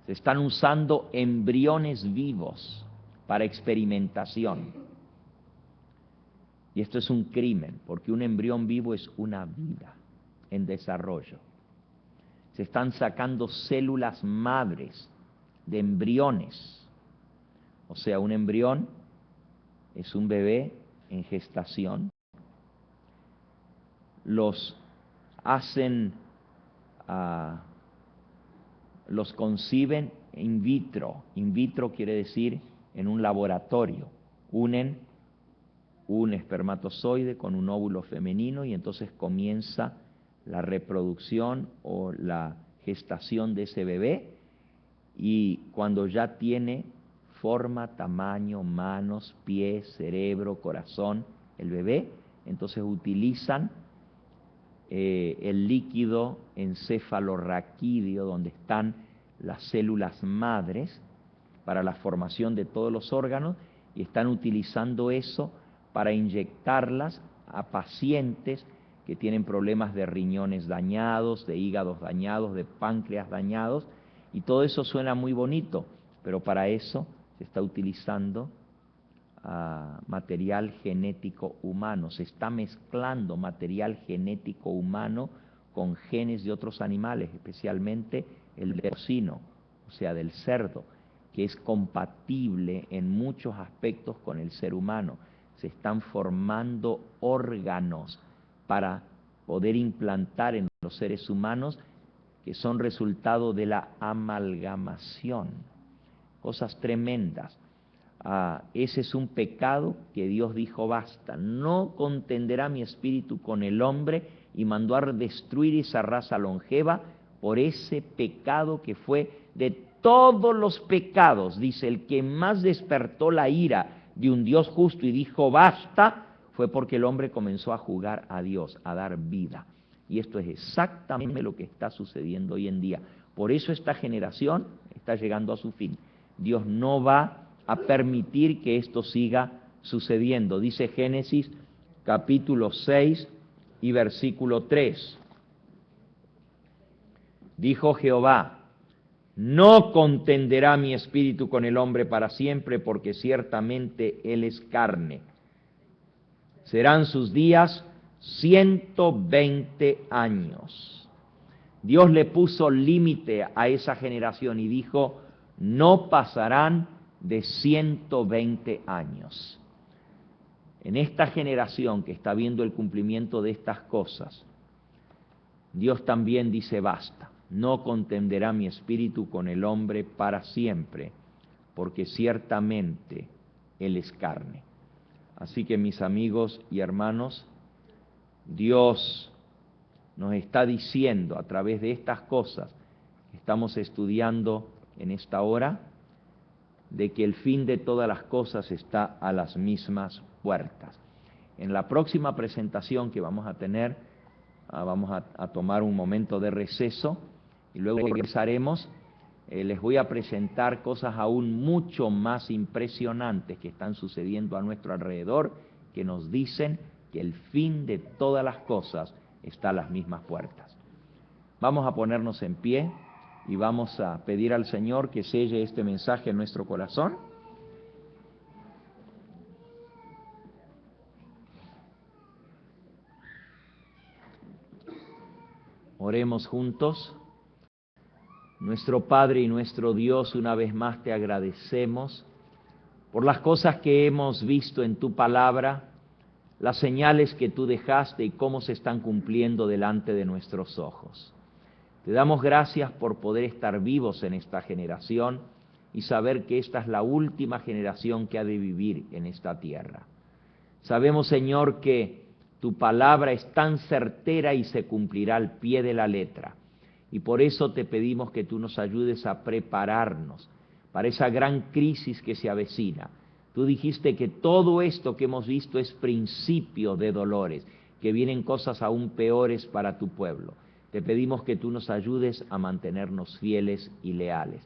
Se están usando embriones vivos para experimentación. Y esto es un crimen, porque un embrión vivo es una vida en desarrollo. Se están sacando células madres de embriones. O sea, un embrión es un bebé en gestación. Los hacen, los conciben in vitro. In vitro quiere decir en un laboratorio. Unen un espermatozoide con un óvulo femenino y entonces comienza la reproducción o la gestación de ese bebé, y cuando ya tiene forma, tamaño, manos, pies, cerebro, corazón, el bebé, entonces utilizan el líquido encefalorraquídeo donde están las células madres para la formación de todos los órganos, y están utilizando eso para inyectarlas a pacientes que tienen problemas de riñones dañados, de hígados dañados, de páncreas dañados, y todo eso suena muy bonito, pero para eso se está utilizando material genético humano, se está mezclando material genético humano con genes de otros animales, especialmente el del porcino, o sea, del cerdo, que es compatible en muchos aspectos con el ser humano. Se están formando órganos para poder implantar en los seres humanos que son resultado de la amalgamación. Cosas tremendas. Ese es un pecado que Dios dijo basta. No contenderá mi espíritu con el hombre, y mandó a destruir esa raza longeva por ese pecado que fue de todos los pecados. Dice, el que más despertó la ira de un Dios justo y dijo basta, fue porque el hombre comenzó a jugar a Dios, a dar vida. Y esto es exactamente lo que está sucediendo hoy en día. Por eso esta generación está llegando a su fin. Dios no va a permitir que esto siga sucediendo. Dice Génesis capítulo 6 y versículo 3. Dijo Jehová, no contenderá mi espíritu con el hombre para siempre, porque ciertamente él es carne. Serán sus días 120 años. Dios le puso límite a esa generación y dijo, no pasarán de 120 años. En esta generación que está viendo el cumplimiento de estas cosas, Dios también dice basta. No contenderá mi espíritu con el hombre para siempre, porque ciertamente él es carne. Así que, mis amigos y hermanos, Dios nos está diciendo a través de estas cosas que estamos estudiando en esta hora, de que el fin de todas las cosas está a las mismas puertas. En la próxima presentación que vamos a tener, vamos a tomar un momento de receso y luego regresaremos. Les voy a presentar cosas aún mucho más impresionantes que están sucediendo a nuestro alrededor, que nos dicen que el fin de todas las cosas está a las mismas puertas. Vamos a ponernos en pie y vamos a pedir al Señor que selle este mensaje en nuestro corazón. Oremos juntos. Nuestro Padre y nuestro Dios, una vez más te agradecemos por las cosas que hemos visto en tu palabra, las señales que tú dejaste y cómo se están cumpliendo delante de nuestros ojos. Te damos gracias por poder estar vivos en esta generación y saber que esta es la última generación que ha de vivir en esta tierra. Sabemos, Señor, que tu palabra es tan certera y se cumplirá al pie de la letra. Y por eso te pedimos que tú nos ayudes a prepararnos para esa gran crisis que se avecina. Tú dijiste que todo esto que hemos visto es principio de dolores, que vienen cosas aún peores para tu pueblo. Te pedimos que tú nos ayudes a mantenernos fieles y leales.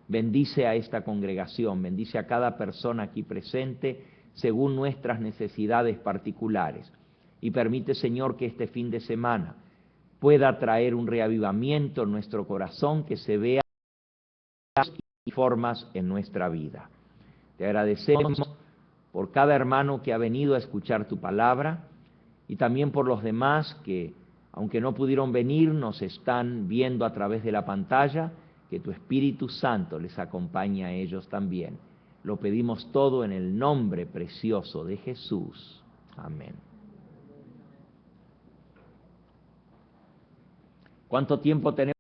Bendice a esta congregación, bendice a cada persona aquí presente según nuestras necesidades particulares. Y permite, Señor, que este fin de semana pueda traer un reavivamiento en nuestro corazón, que se vea y formas en nuestra vida. Te agradecemos por cada hermano que ha venido a escuchar tu palabra y también por los demás que, aunque no pudieron venir, nos están viendo a través de la pantalla, que tu Espíritu Santo les acompañe a ellos también. Lo pedimos todo en el nombre precioso de Jesús. Amén. ¿Cuánto tiempo tenemos?